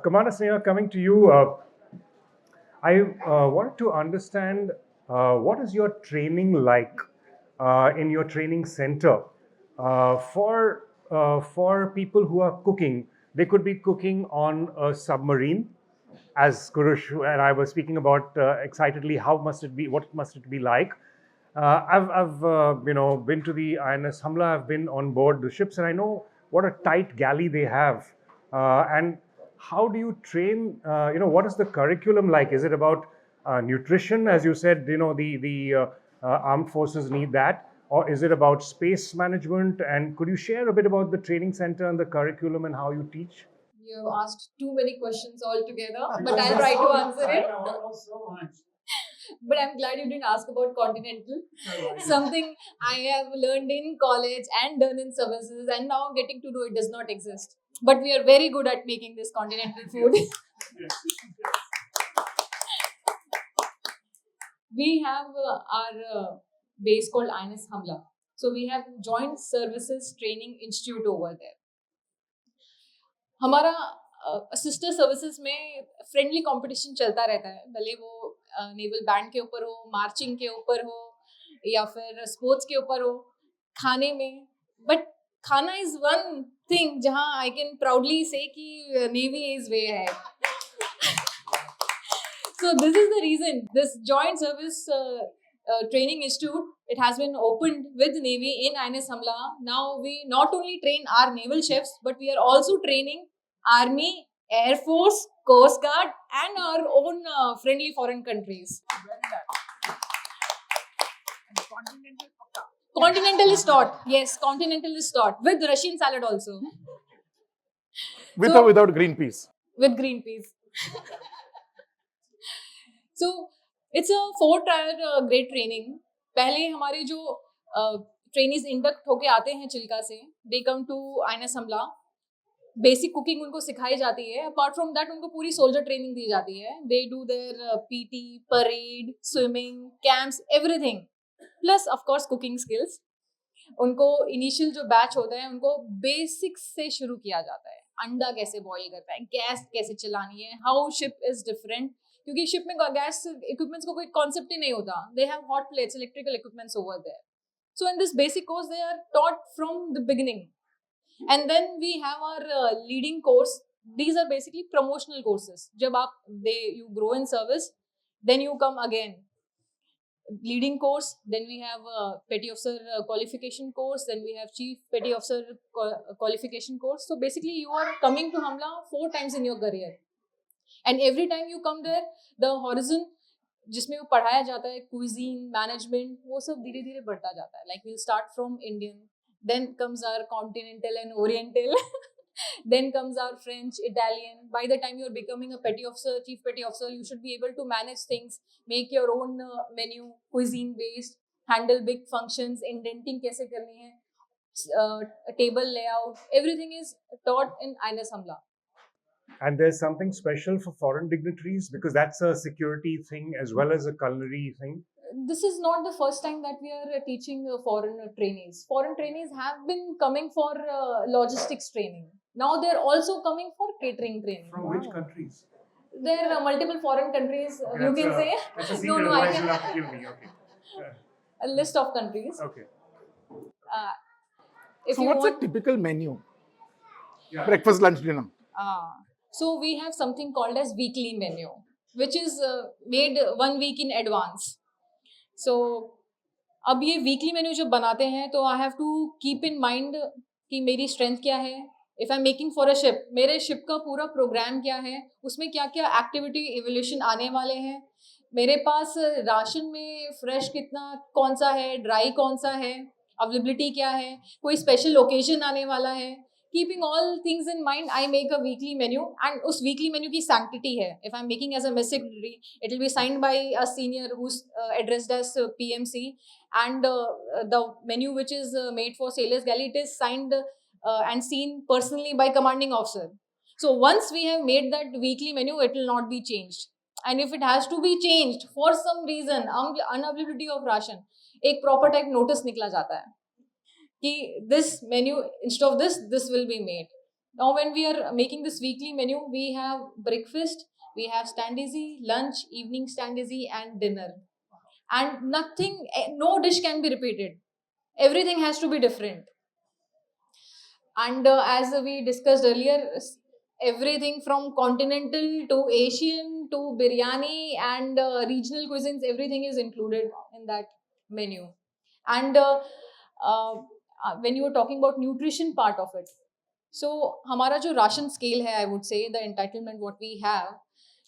Commander Sneha, coming to you, I wanted to understand what is your training like in your training center for people who are cooking. They could be cooking on a submarine, as Kurush and I were speaking about excitedly, how must it be? What must it be like? I've been to the INS Hamla. I've been on board the ships, and I know what a tight galley they have. And how do you train? What is the curriculum like? Is it about nutrition, as you said? The armed forces need that, or is it about space management? And could you share a bit about the training center and the curriculum and how you teach? You asked too many questions altogether, but I'll try to answer it. But I'm glad you didn't ask about Continental. Something I have learned in college and done in services, and now getting to know it does not exist. But we are very good at making this continental food. We have our base called INS Hamla. So we have Joint Services Training Institute over there. हमारा sister services में friendly competition चलता रहता है, भले वो naval band के ऊपर हो, मार्चिंग के ऊपर हो, या फिर स्पोर्ट्स के ऊपर हो, खाने में. बट खाना इज वन थिंग जहां आई कैन प्राउडली से कि नेवी इज वे है. So this is the reason this joint service training institute, it has been opened with Navy in INS Hamla. Now we not only train our naval chefs, but we are also training Army, Air Force, Coast Guard, and our own friendly foreign countries. Continental is taught. Yes, Continental is taught with Russian salad also. With So- or without green peas? With green peas. So it's a 4-tier grade training. पहले हमारे जो trainees induct होके आते हैं चिल्का से, they come to INS Hamla. Basic cooking उनको सिखाई जाती है. अपार्ट फ्रॉम दैट उनको पूरी सोल्जर ट्रेनिंग दी जाती है. They do their PT, parade, swimming, camps, everything, plus of course cooking skills. उनको इनिशियल जो बैच होता है उनको बेसिक्स से शुरू किया जाता है. अंडा कैसे बॉईल करता है, गैस कैसे चलानी है, हाउ शिप इज डिफरेंट, क्योंकि शिप में गैस इक्विपमेंट्स को कोई कॉन्सेप्ट ही नहीं होता. They have hot plates, electrical equipments over there. So in this basic course they are taught from the beginning. And then we have our leading course. These are basically promotional courses. जब आप you grow in service, then you come again. Leading course, then we have petty officer qualification course, then we have chief petty officer qualification course. So basically you are coming to Hamla 4 times in your career, and every time you come there, the horizon जिसमें वो पढ़ाया जाता है, cuisine, management, वो सब धीरे धीरे बढ़ता जाता है. Like we'll start from Indian, then comes our continental and oriental. Then comes our French, Italian. By the time you're becoming a petty officer, chief petty officer, you should be able to manage things, make your own menu, cuisine based, handle big functions, indenting kaise karni hai, table layout, everything is taught in INS Hamla. And there's something special for foreign dignitaries, because that's a security thing as well as a culinary thing. This is not the first time that we are teaching foreign trainees. Foreign trainees have been coming for logistics training. Now they're also coming for catering training. From which countries? There are multiple foreign countries. You can say. That's a No, secret. no, I Otherwise you'll can. have to kill me. Okay. A list of countries. Okay. If So you what's want, a typical menu? Yeah. Breakfast, lunch, dinner. So we have something called as weekly menu, which is made 1 week in advance. So अब ये weekly menu जब बनाते हैं तो I have to keep in mind कि मेरी strength क्या है. If I am making for a ship, मेरे शिप का पूरा प्रोग्राम क्या है, उसमें क्या क्या एक्टिविटी इवोल्यूशन आने वाले हैं, मेरे पास राशन में फ्रेश कितना, कौन सा है, ड्राई कौन सा है, अवेलेबिलिटी क्या है, कोई स्पेशल ओकेजन आने वाला है. Keeping all things in mind, I make a weekly menu. And उस वीकली मेन्यू की सैंक्टिटी है. If I am making as a mess secretary, it will be signed by a senior who is addressed as PMC, and the menu which is made for sailors galley, it is signed and seen personally by commanding officer. So once we have made that weekly menu, it will not be changed. And if it has to be changed for some reason, unavailability of ration, एक proper type notice निकला जाता है कि this menu, instead of this will be made. Now when we are making this weekly menu, we have breakfast, we have standeasy, lunch, evening standeasy, and dinner. And nothing, no dish can be repeated. Everything has to be different. And as we discussed earlier, everything from continental to Asian to biryani and regional cuisines, everything is included in that menu. And when you were talking about nutrition part of it, so हमारा जो ration scale है, I would say the entitlement what we have,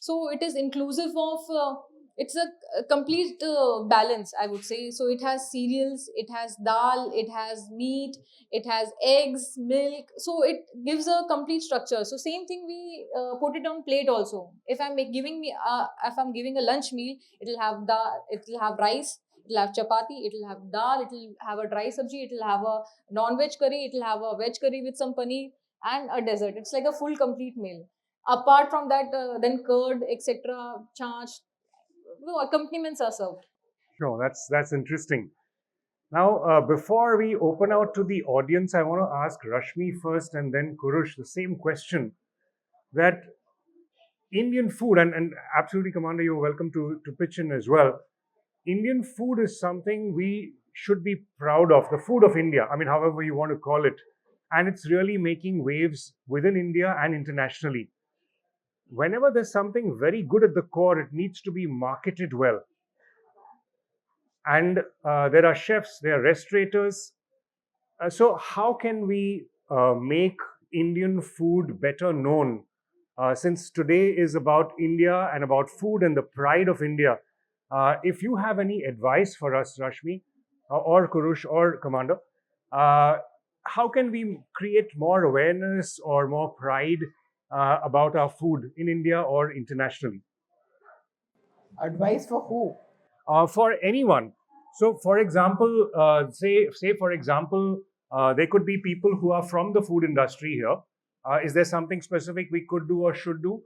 so it is inclusive of it's a complete balance, I would say. So it has cereals, it has dal, it has meat, it has eggs, milk. So it gives a complete structure. So same thing we put it on plate also. If I'm giving a lunch meal, it'll have dal, it'll have rice, it'll have chapati, it'll have dal, it'll have a dry sabji, it'll have a non-veg curry, it'll have a veg curry with some paneer and a dessert. It's like a full complete meal. Apart from that, then curd, etc., charge, accompaniments are served. Sure, that's interesting. Now, before we open out to the audience, I want to ask Rashmi first and then Kurush the same question. That Indian food, and absolutely, Commander, you're welcome to pitch in as well. Indian food is something we should be proud of, the food of India, I mean, however you want to call it. And it's really making waves within India and internationally. Whenever there's something very good at the core, it needs to be marketed well. And there are chefs, there are restaurateurs. So how can we make Indian food better known? Since today is about India and about food and the pride of India, if you have any advice for us, Rashmi, or Kurush, or Commander, how can we create more awareness or more pride about our food in India or internationally? Advice for who? For anyone. So, for example, say for example, there could be people who are from the food industry here. Is there something specific we could do or should do?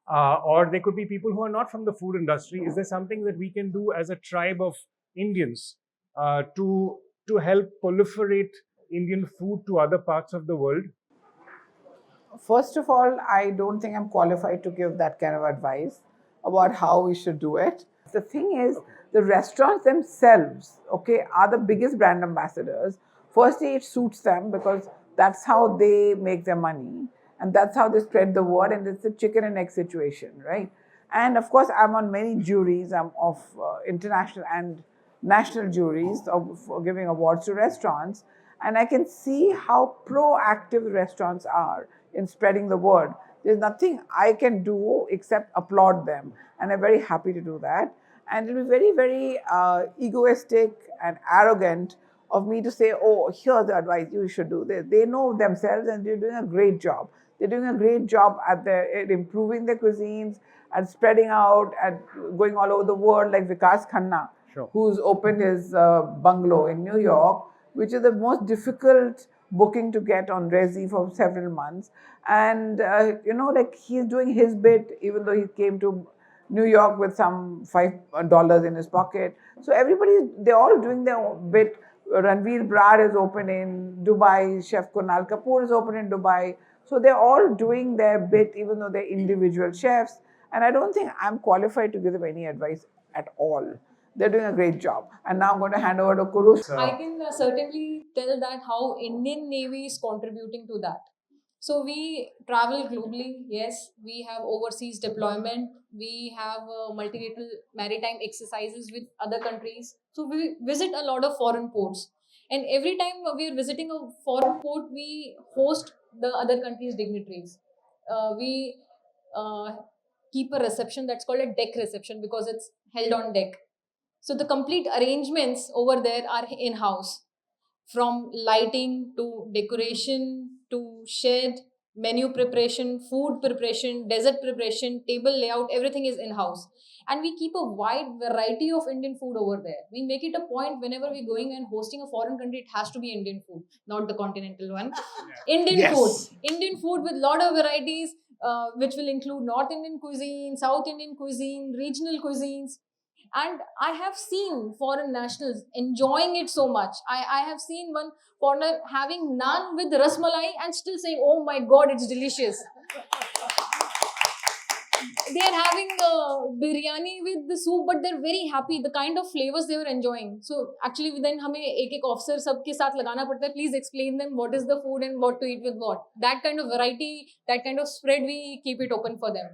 Or there could be people who are not from the food industry. Is there something that we can do as a tribe of Indians to help proliferate Indian food to other parts of the world? First of all, I don't think I'm qualified to give that kind of advice about how we should do it. The thing is, the restaurants themselves, okay, are the biggest brand ambassadors. Firstly, it suits them because that's how they make their money and that's how they spread the word, and it's a chicken and egg situation, right? And of course, I'm on many juries. I'm of international and national juries for giving awards to restaurants, and I can see how proactive restaurants are in spreading the word. There's nothing I can do except applaud them, and I'm very happy to do that. And it'll be very, very egoistic and arrogant of me to say, oh, here's the advice, you should do this. They know themselves and they're doing a great job. They're doing a great job at improving their cuisines and spreading out and going all over the world, like Vikas Khanna, Sure. who's opened his bungalow in New York, which is the most difficult booking to get on Resi for several months. And, like he's doing his bit, even though he came to New York with some $5 in his pocket. So they're all doing their bit. Ranveer Brar is open in Dubai, Chef Kunal Kapoor is open in Dubai. So they're all doing their bit, even though they're individual chefs. And I don't think I'm qualified to give them any advice at all. They're doing a great job. And now I'm going to hand over to Kurush. I can certainly tell that how Indian Navy is contributing to that. So we travel globally. Yes, we have overseas deployment. We have multilateral maritime exercises with other countries. So we visit a lot of foreign ports. And every time we are visiting a foreign port, we host the other country's dignitaries. We keep a reception that's called a deck reception because it's held on deck. So the complete arrangements over there are in-house, from lighting to decoration to shed, menu preparation, food preparation, dessert preparation, table layout, everything is in-house. And we keep a wide variety of Indian food over there. We make it a point whenever we're going and hosting a foreign country, it has to be Indian food, not the continental one. Indian Yes. food. Indian food with lot of varieties, which will include North Indian cuisine, South Indian cuisine, regional cuisines. And I have seen foreign nationals enjoying it so much. I have seen one foreigner having naan with rasmalai and still saying, oh my god, it's delicious. they are having biryani with the soup, but they're very happy. The kind of flavors they were enjoying. So actually, then हमें एक officer सबके साथ लगाना पड़ता है. Please explain them what is the food and what to eat with what. That kind of variety, that kind of spread, we keep it open for them.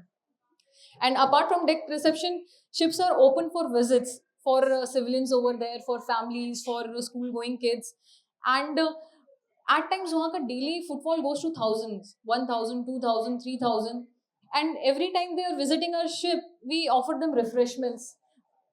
And apart from deck reception, ships are open for visits for civilians over there, for families, for school-going kids, and at times वहाँ का daily footfall goes to thousands, 1,000, 2,000, 3,000, and every time they are visiting our ship, we offer them refreshments,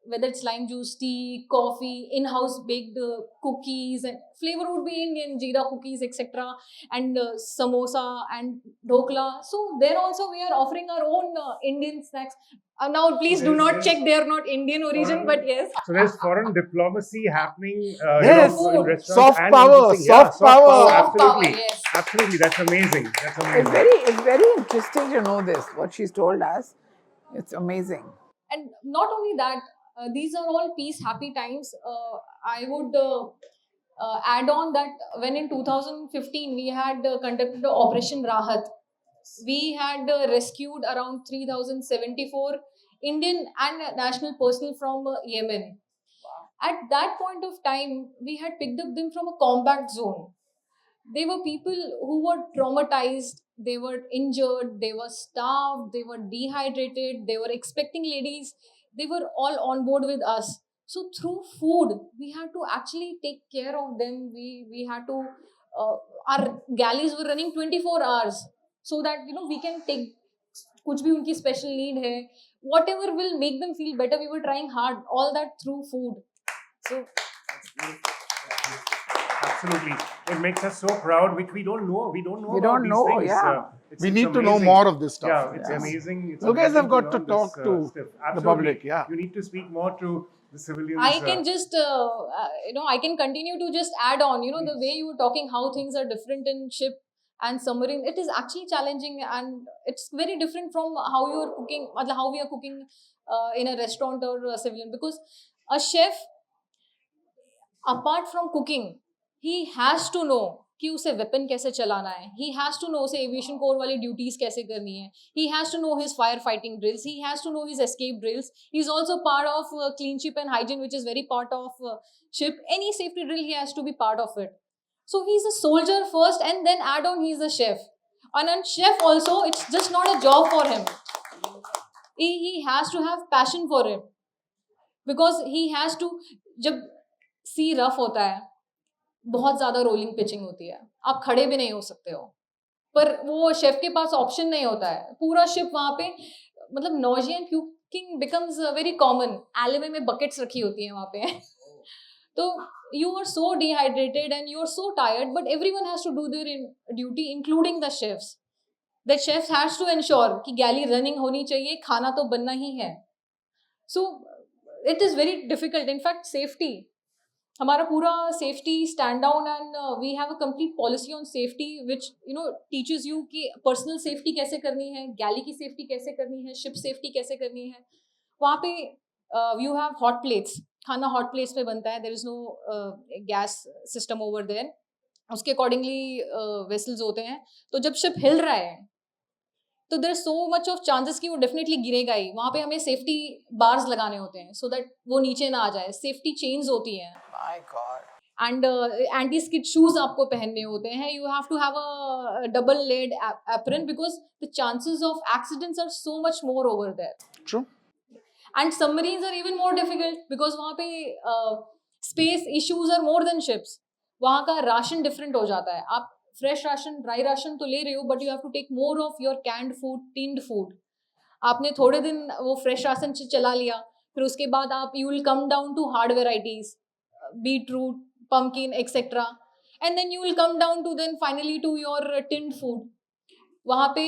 whether it's lime juice, tea, coffee, in-house baked cookies, and flavor would be Indian, jeera cookies, etc., and samosa and dhokla. So there also we are offering our own Indian snacks. Now, please do not check; they are not Indian origin, but yes. So there's foreign diplomacy happening, Yes. in restaurants Soft and power, interesting. soft power. Soft power, Absolutely, yes. absolutely. That's amazing. That's amazing. It's very interesting to know this, what she's told us. It's amazing. And not only that, these are all peace, happy times. I would add on that when in 2015 we had conducted Operation Rahat, we had rescued around 3,074 Indian and national personnel from Yemen. At that point of time, we had picked up them from a combat zone. They were people who were traumatized, they were injured, they were starved, they were dehydrated, they were expecting ladies, they were all on board with us. So through food, we had to actually take care of them. We had to our galleys were running 24 hours so that we can take कुछ भी उनकी special need है, whatever will make them feel better. We were trying hard, all that through food. So Absolutely, it makes us so proud, which we don't know. We don't know We about don't these know, things. yeah. We It's need to know amazing. more of this stuff. Yeah, it's Yes. amazing. It's You guys amazing have got to learn talk this, to stuff. the Absolutely. public, yeah. You need to speak more to the civilians. I can just, I can continue to just add on, the way you were talking, how things are different in ship and submarine. It is actually challenging and it's very different from how you are cooking, how we are cooking in a restaurant or a civilian. Because a chef, apart from cooking, he has to know कि उसे weapon कैसे चलाना है. He has to know उसे aviation core वाली duties कैसे करनी है. He has to know his fire fighting drills. He has to know his escape drills. He's also part of clean ship and hygiene, which is very part of ship. Any safety drill, he has to be part of it. So he's a soldier first, and then add on he's a chef. And a chef also, it's just not a job for him. He has to have passion for it, because he has to, जब सी rough होता है, बहुत ज़्यादा rolling pitching होती है, आप खड़े भी नहीं हो सकते हो, पर वो शेफ के पास ऑप्शन नहीं होता है. पूरा शिप वहाँ पे, मतलब nausea and puking becomes very common. एलेवे में बकेट्स रखी होती हैं वहाँ पे. तो you are so dehydrated and you are so tired, but everyone has to do their duty, including the chefs. The chef has to ensure कि गैली running होनी चाहिए, खाना तो बनना ही है. So it is very difficult. In fact, safety, हमारा पूरा safety stand down, and we have a complete policy on safety which teaches you कि पर्सनल सेफ्टी कैसे करनी है, गैली की सेफ्टी कैसे करनी है, शिप सेफ्टी कैसे करनी है. वहाँ पे यू हैव हॉट प्लेट्स, खाना हॉट प्लेट्स पे बनता है. There is no gas system over there. उसके अकॉर्डिंगली वेसल्स होते हैं. तो जब शिप हिल रहा है तो there so much of chances कि वो डेफिनेटली गिरेगा ही. वहाँ पे हमें सेफ्टी बार्स लगाने होते हैं सो दैट वो नीचे ना आ जाए. सेफ्टी चेन्स होती हैं. My God. And anti skid shoes आपको पहनने होते हैं. You have to have a double led apron because the chances of accidents are so much more over there. True. And submarines are even more difficult because वहाँ पे space issues are more than ships. वहाँ का ration different हो जाता है. आप fresh ration, dry ration तो ले रहे हो, but you have to take more of your canned food, tinned food. आपने थोड़े दिन वो फ्रेश राशन चला लिया, फिर उसके बाद आप you will come down to hard varieties, beetroot, pumpkin, etc. And then you will come down to then finally to your tinned food. वहाँ पे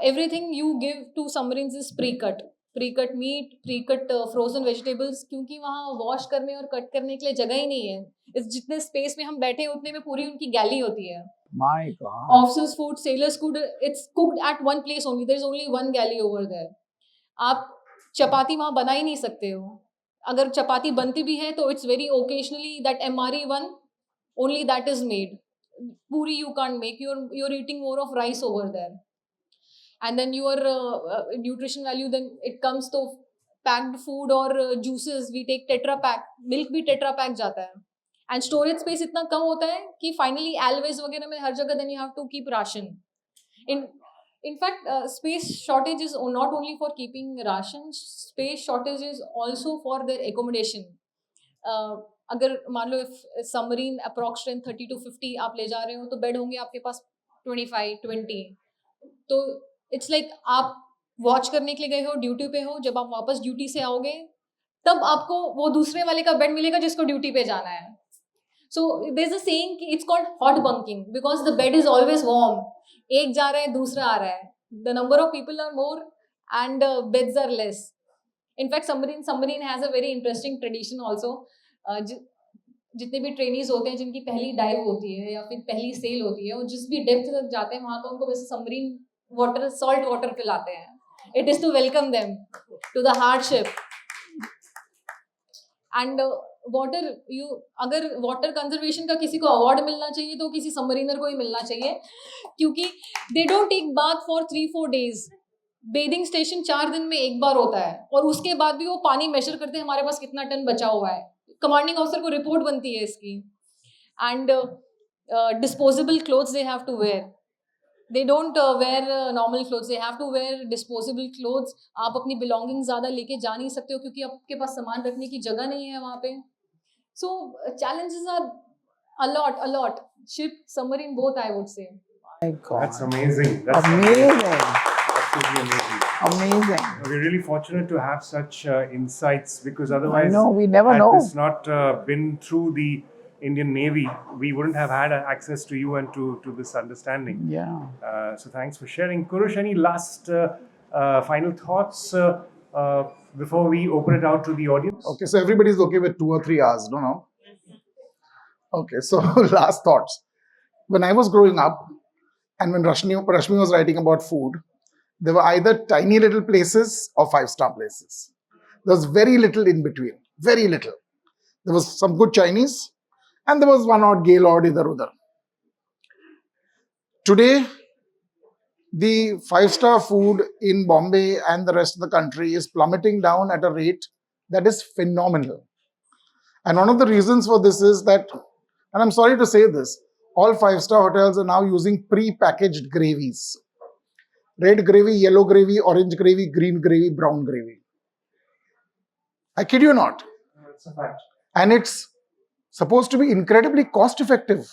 everything you give to submarines is pre-cut. Pre-cut meat, pre-cut frozen vegetables, क्योंकि वहाँ wash करने और cut करने के लिए जगह ही नहीं है. इस जितने स्पेस में हम बैठे हैं उतने में पूरी उनकी गैली होती है. My God. Officers' food, sailors' food, it's cooked at one place only. There is only one galley over there. आप चपाती वहाँ बना ही नहीं सकते हो. अगर चपाती बनती भी है तो it's very occasionally that MRE one only that is made. Puri you can't make. You're eating more of rice over there. and then your nutrition value, then it comes to packed food or juices. We take tetra pack, milk भी tetra pack जाता है, and storage space इतना कम होता है कि finally always वगैरह में हर जगह then you have to keep ration. In fact, space shortage is not only for keeping ration, space shortage is also for their accommodation. अगर मान लो सबमरीन अप्रॉक्स 30 to 50 आप ले जा रहे हो, तो बेड होंगे आपके पास 25, 20. तो इट्स लाइक आप वॉच करने के लिए गए हो, ड्यूटी पे हो, जब आप वापस ड्यूटी से आओगे तब आपको वो दूसरे वाले का बेड मिलेगा जिसको ड्यूटी पे जाना है. So there's a saying, it's called hot bunking because the bed is always warm. एक जा रहा है, दूसरा आ रहा है. The number of people are more and beds are less. In fact, submarine has a very interesting tradition also. जितने भी trainees होते हैं जिनकी पहली डाइव होती है या फिर पहली सेल होती है, और जिस भी डेप्थ तक जाते हैं वहां पर उनको वैसे सबमरीन वाटर, सॉल्ट वाटर पिलाते हैं. It is to welcome them to the hardship. And water, अगर वाटर कंजर्वेशन का किसी को अवार्ड मिलना चाहिए तो किसी सबमरीनर को ही मिलना चाहिए, क्योंकि they don't take bath for 3-4 days. Bathing station 4 दिन में एक बार होता है, और उसके बाद भी वो पानी मेजर करते हैं हमारे पास कितना टन बचा हुआ है. कमांडिंग ऑफिसर को रिपोर्ट बनती है इसकी. And disposable clothes they have to wear. They don't wear normal clothes. They have to wear disposable clothes. आप अपनी belongings ज़्यादा लेके जा नहीं सकते हो क्योंकि आपके पास सामान रखने की जगह नहीं है वहाँ पे. So challenges are a lot. Ship, submarine, both I would say. My God. That's amazing. That's Amazing. absolutely amazing. Amazing. We're really fortunate to have such insights, because otherwise, No, we never had know. this not been through the Indian Navy, we wouldn't have had access to you and to this understanding. Yeah. So thanks for sharing. Kurush, any last final thoughts before we open it out to the audience? Okay, so everybody's okay with 2 or 3 hours, no? Okay, so last thoughts. When I was growing up, and when Rashmi was writing about food, there were either tiny little places or 5-star places. There was very little in between. Very little. There was some good Chinese, and there was one odd Gaylord idhar-udhar. Today, the 5-star food in Bombay and the rest of the country is plummeting down at a rate that is phenomenal. And one of the reasons for this is that, and I'm sorry to say this, all 5-star hotels are now using pre-packaged gravies. Red gravy, yellow gravy, orange gravy, green gravy, brown gravy. I kid you not. That's a fact. And it's supposed to be incredibly cost effective,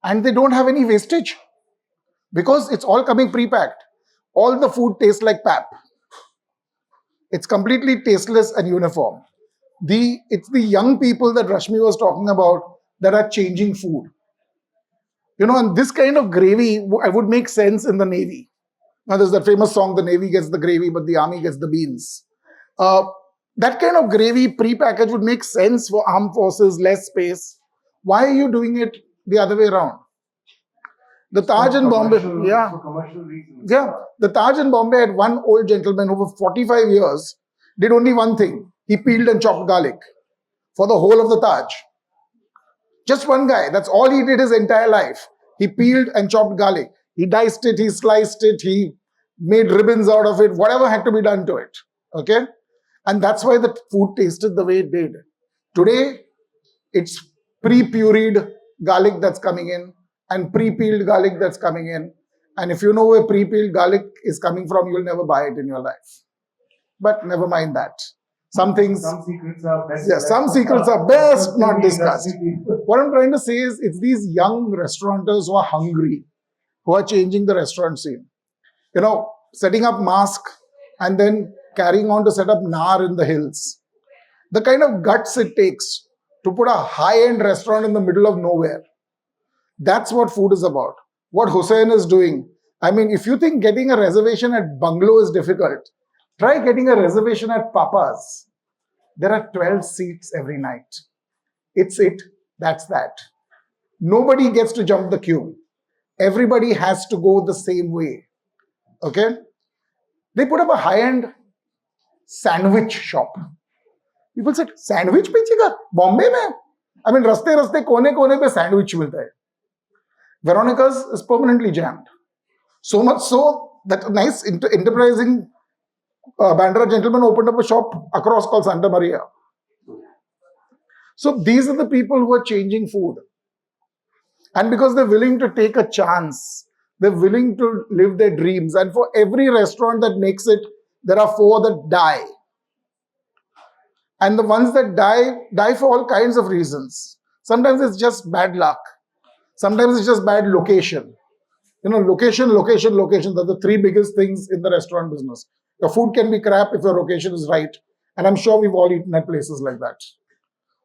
and they don't have any wastage because it's all coming pre-packed. All the food tastes like pap. It's completely tasteless and uniform. It's the young people that Rashmi was talking about that are changing food. You know, and this kind of gravy would make sense in the Navy. Now there's that famous song, the Navy gets the gravy but the Army gets the beans. That kind of gravy pre-packaged would make sense for armed forces, less space. Why are you doing it the other way around? The Taj in Bombay, yeah. For commercial reasons. Yeah, the Taj in Bombay had one old gentleman who for 45 years did only one thing. He peeled and chopped garlic for the whole of the Taj. Just one guy. That's all he did his entire life. He peeled and chopped garlic. He diced it, he sliced it, he made ribbons out of it, whatever had to be done to it. Okay? And that's why the food tasted the way it did. Today, it's pre-pureed garlic that's coming in and pre-peeled garlic that's coming in. And if you know where pre-peeled garlic is coming from, you'll never buy it in your life. But never mind that. Some secrets are best. Yeah, some secrets are best not discussed. What I'm trying to say is, it's these young restaurateurs who are hungry, who are changing the restaurant scene. You know, setting up Mask and then carrying on to set up Nar in the hills. The kind of guts it takes to put a high-end restaurant in the middle of nowhere. That's what food is about. What Hussain is doing. I mean, if you think getting a reservation at Bungalow is difficult, try getting a reservation at Papa's. There are 12 seats every night. It's it. That's that. Nobody gets to jump the queue. Everybody has to go the same way. Okay? They put up a high-end sandwich shop. People said, sandwich बेचेगा बॉम्बे में? I mean, रस्ते कोने कोने पे sandwich मिलता है. Veronica's is permanently jammed. So much so that nice enterprising Bandra gentleman opened up a shop across called Santa Maria. So these are the people who are changing food. And because they're willing to take a chance, they're willing to live their dreams. And for every restaurant that makes it, there are 4 that die. And the ones that die for all kinds of reasons. Sometimes it's just bad luck. Sometimes it's just bad location. Location. They're the 3 biggest things in the restaurant business. Your food can be crap if your location is right. And I'm sure we've all eaten at places like that.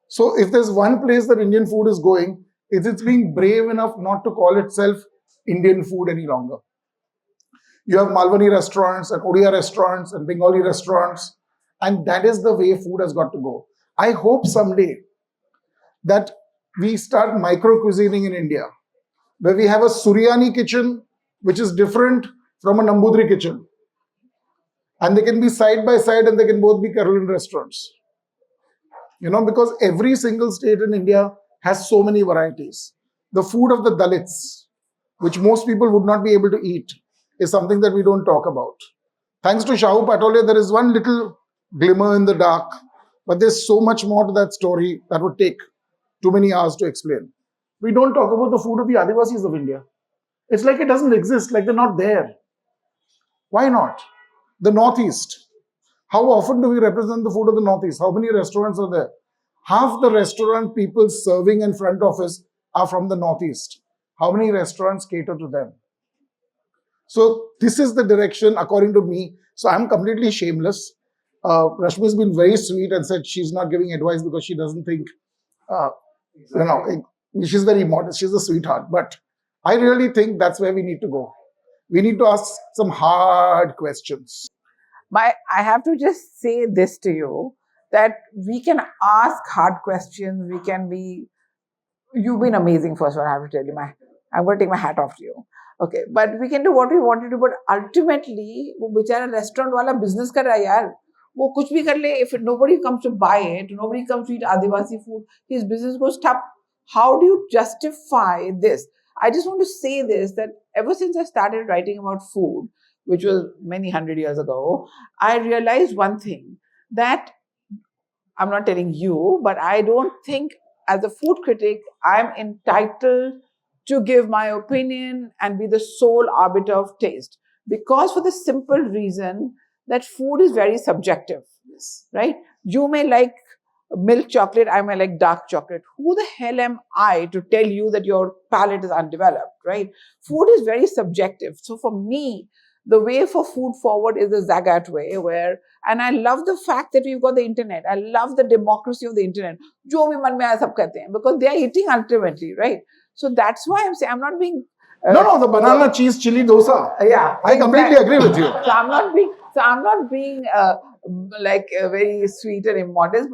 So if there's one place that Indian food is going, it's being brave enough not to call itself Indian food any longer. You have Malwani restaurants and Odia restaurants and Bengali restaurants. And that is the way food has got to go. I hope someday that we start micro-cuisining in India, where we have a Suryani kitchen, which is different from a Nambudri kitchen. And they can be side by side and they can both be Carolyn restaurants. Because every single state in India has so many varieties. The food of the Dalits, which most people would not be able to eat, is something that we don't talk about. Thanks to Shahu Patole, there is one little glimmer in the dark, but there's so much more to that story that would take too many hours to explain. We don't talk about the food of the Adivasis of India. It's like it doesn't exist, like they're not there. Why not? The Northeast. How often do we represent the food of the Northeast? How many restaurants are there? Half the restaurant people serving in front office are from the Northeast. How many restaurants cater to them? So this is the direction according to me. So I'm completely shameless. Rashmi has been very sweet and said she's not giving advice because she doesn't think, she's very modest. She's a sweetheart. But I really think that's where we need to go. We need to ask some hard questions. I have to just say this to you, that we can ask hard questions. You've been amazing, first of all, I have to tell you. I'm going to take my hat off to you. Okay, but we can do what we want to do, but ultimately, वो बेचारा restaurant वाला business कर रहा है यार. वो कुछ भी कर ले, if nobody comes to buy it, nobody comes to eat Adivasi food, his business goes tap. How do you justify this? I just want to say this, that ever since I started writing about food, which was many 100 years ago, I realized one thing, that I'm not telling you, but I don't think as a food critic, I'm entitled to give my opinion and be the sole arbiter of taste. Because for the simple reason that food is very subjective, right? You may like milk chocolate, I may like dark chocolate. Who the hell am I to tell you that your palate is undeveloped, right? Food is very subjective. So for me, the way for food forward is the Zagat way, and I love the fact that we've got the internet. I love the democracy of the internet. Jo bhi man mein aaya sab kehte hain, because they are eating ultimately, right? So that's why I'm saying, I'm not being... No, the banana cheese chili dosa. Yeah. I completely agree with you. So I'm not being very sweet and immodest,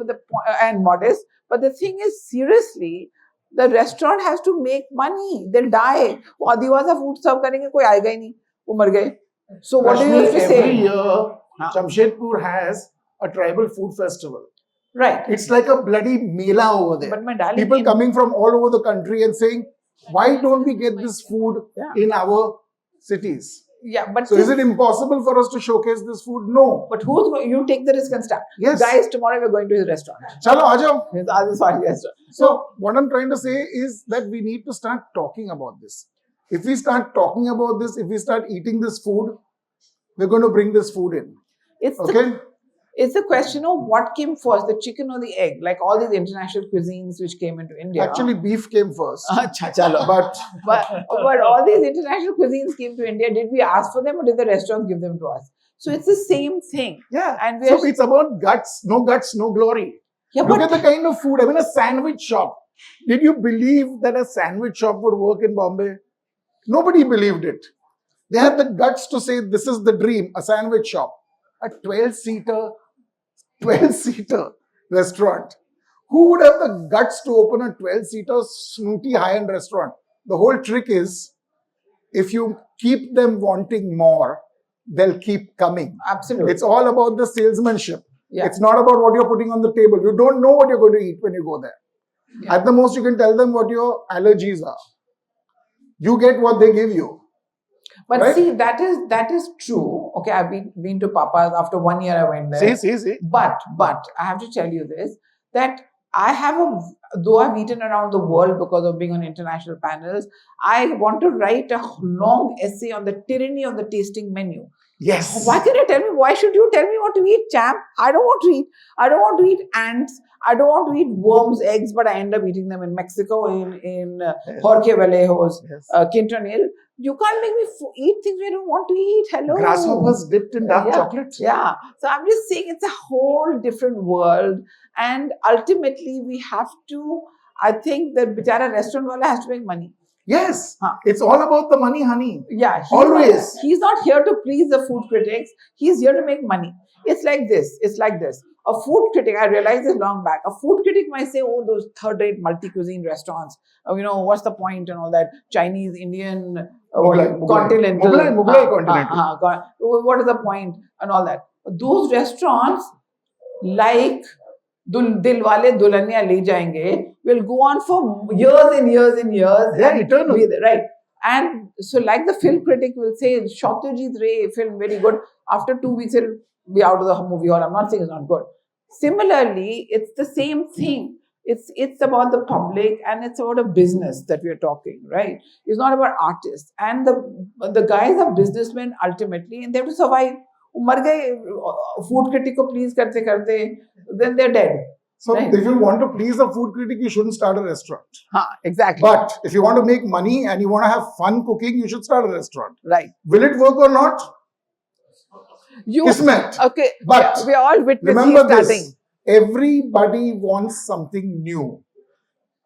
modest. But the thing is, seriously, the restaurant has to make money. They'll die. वो आदिवासी food serve करेंगे, कोई आएगा ही नहीं, वो मर गए. So what do you have to say? Every year, Jamshedpur has a tribal food festival. Right. It's like a bloody mela over there. But my darling, people coming from all over the country and saying, why don't we get this food in our cities? Yeah, but so is it impossible for us to showcase this food? No. But you take the risk and start. Yes. Guys, tomorrow we're going to his restaurant. Chalo, aajao. Restaurant. So what I'm trying to say is that we need to start talking about this. If we start talking about this, if we start eating this food, we're going to bring this food in. It's the question of what came first, the chicken or the egg, like all these international cuisines which came into India. Actually, beef came first. but all these international cuisines came to India. Did we ask for them or did the restaurants give them to us? So it's the same thing. Yeah. And so it's about guts, no glory. Yeah, look at the kind of food. I mean, a sandwich shop. Did you believe that a sandwich shop would work in Bombay? Nobody believed it. They had the guts to say, this is the dream, a sandwich shop. A 12-seater restaurant. Who would have the guts to open a 12-seater snooty high-end restaurant? The whole trick is, if you keep them wanting more, they'll keep coming. Absolutely. It's all about the salesmanship. Yeah. It's not about what you're putting on the table. You don't know what you're going to eat when you go there. Yeah. At the most, you can tell them what your allergies are. You get what they give you. But Right? see, that is true. Okay, I've been to Papa's. After 1 year, I went there. See. But I have to tell you this, that I have though I've eaten around the world because of being on international panels, I want to write a long essay on the tyranny of the tasting menu. Yes. Why can you tell me? Why should you tell me what to eat, champ? I don't want to eat. I don't want to eat ants. I don't want to eat worms, eggs, but I end up eating them in Mexico, in Jorge Vallejo's Continental. You can't make me eat things we don't want to eat. Hello. Grasshoppers dipped in dark chocolate. Yeah. So I'm just saying it's a whole different world. And ultimately, we have to, I think that bichara restaurant wala has to make money. Yes. It's all about the money, honey. Yeah. Always. He's not here to please the food critics. He's here to make money. It's like this. A food critic, I realized this long back, a food critic might say, oh, those third-rate multi-cuisine restaurants, what's the point and all that, Chinese, Indian, Continental. Mughlai Continental. What is the point and all that? Those restaurants, like Dilwale Dulhania Le Jayenge, will go on for years and years and years. Yeah, eternal. Right. And so, like the film critic will say, Satyajit Ray film very good. After 2 weeks, it'll be out of the movie hall. I'm not saying it's not good. Similarly, it's the same thing. It's about the public and it's about a business that we're talking, right? It's not about artists. And the guys are businessmen ultimately, and they have to survive. Mar gaye, food critic ko please karte, then they're dead. So right? If you want to please a food critic, you shouldn't start a restaurant. Exactly. But if you want to make money and you want to have fun cooking, you should start a restaurant. Right. Will it work or not? Kismet. Okay. But we are all witnessing remember starting. this. Everybody wants something new.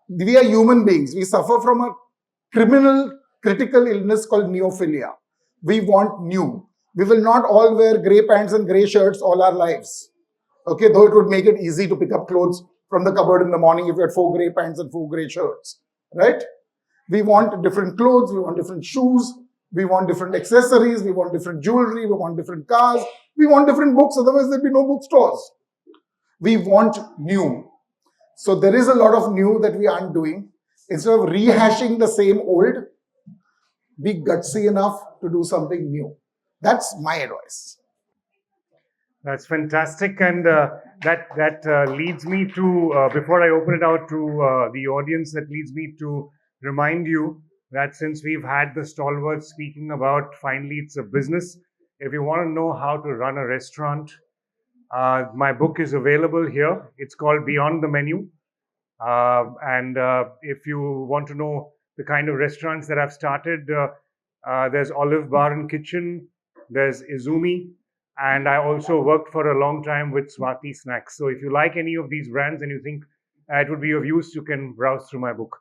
We are human beings. We suffer from a critical illness called neophilia. We want new. We will not all wear grey pants and grey shirts all our lives. Okay, though it would make it easy to pick up clothes from the cupboard in the morning if you had 4 grey pants and 4 grey shirts. Right? We want different clothes. We want different shoes. We want different accessories. We want different jewelry. We want different cars. We want different books. Otherwise, there'd be no bookstores. We want new. So there is a lot of new that we aren't doing. Instead of rehashing the same old, be gutsy enough to do something new. That's my advice. That's fantastic, and that leads me to, before I open it out to the audience, that leads me to remind you that since we've had the stalwarts speaking about finally it's a business, if you want to know how to run a restaurant, my book is available here. It's called Beyond the Menu. And if you want to know the kind of restaurants that I've started, there's Olive Bar and Kitchen, there's Izumi, and I also worked for a long time with Swati Snacks. So if you like any of these brands and you think it would be of use, you can browse through my book.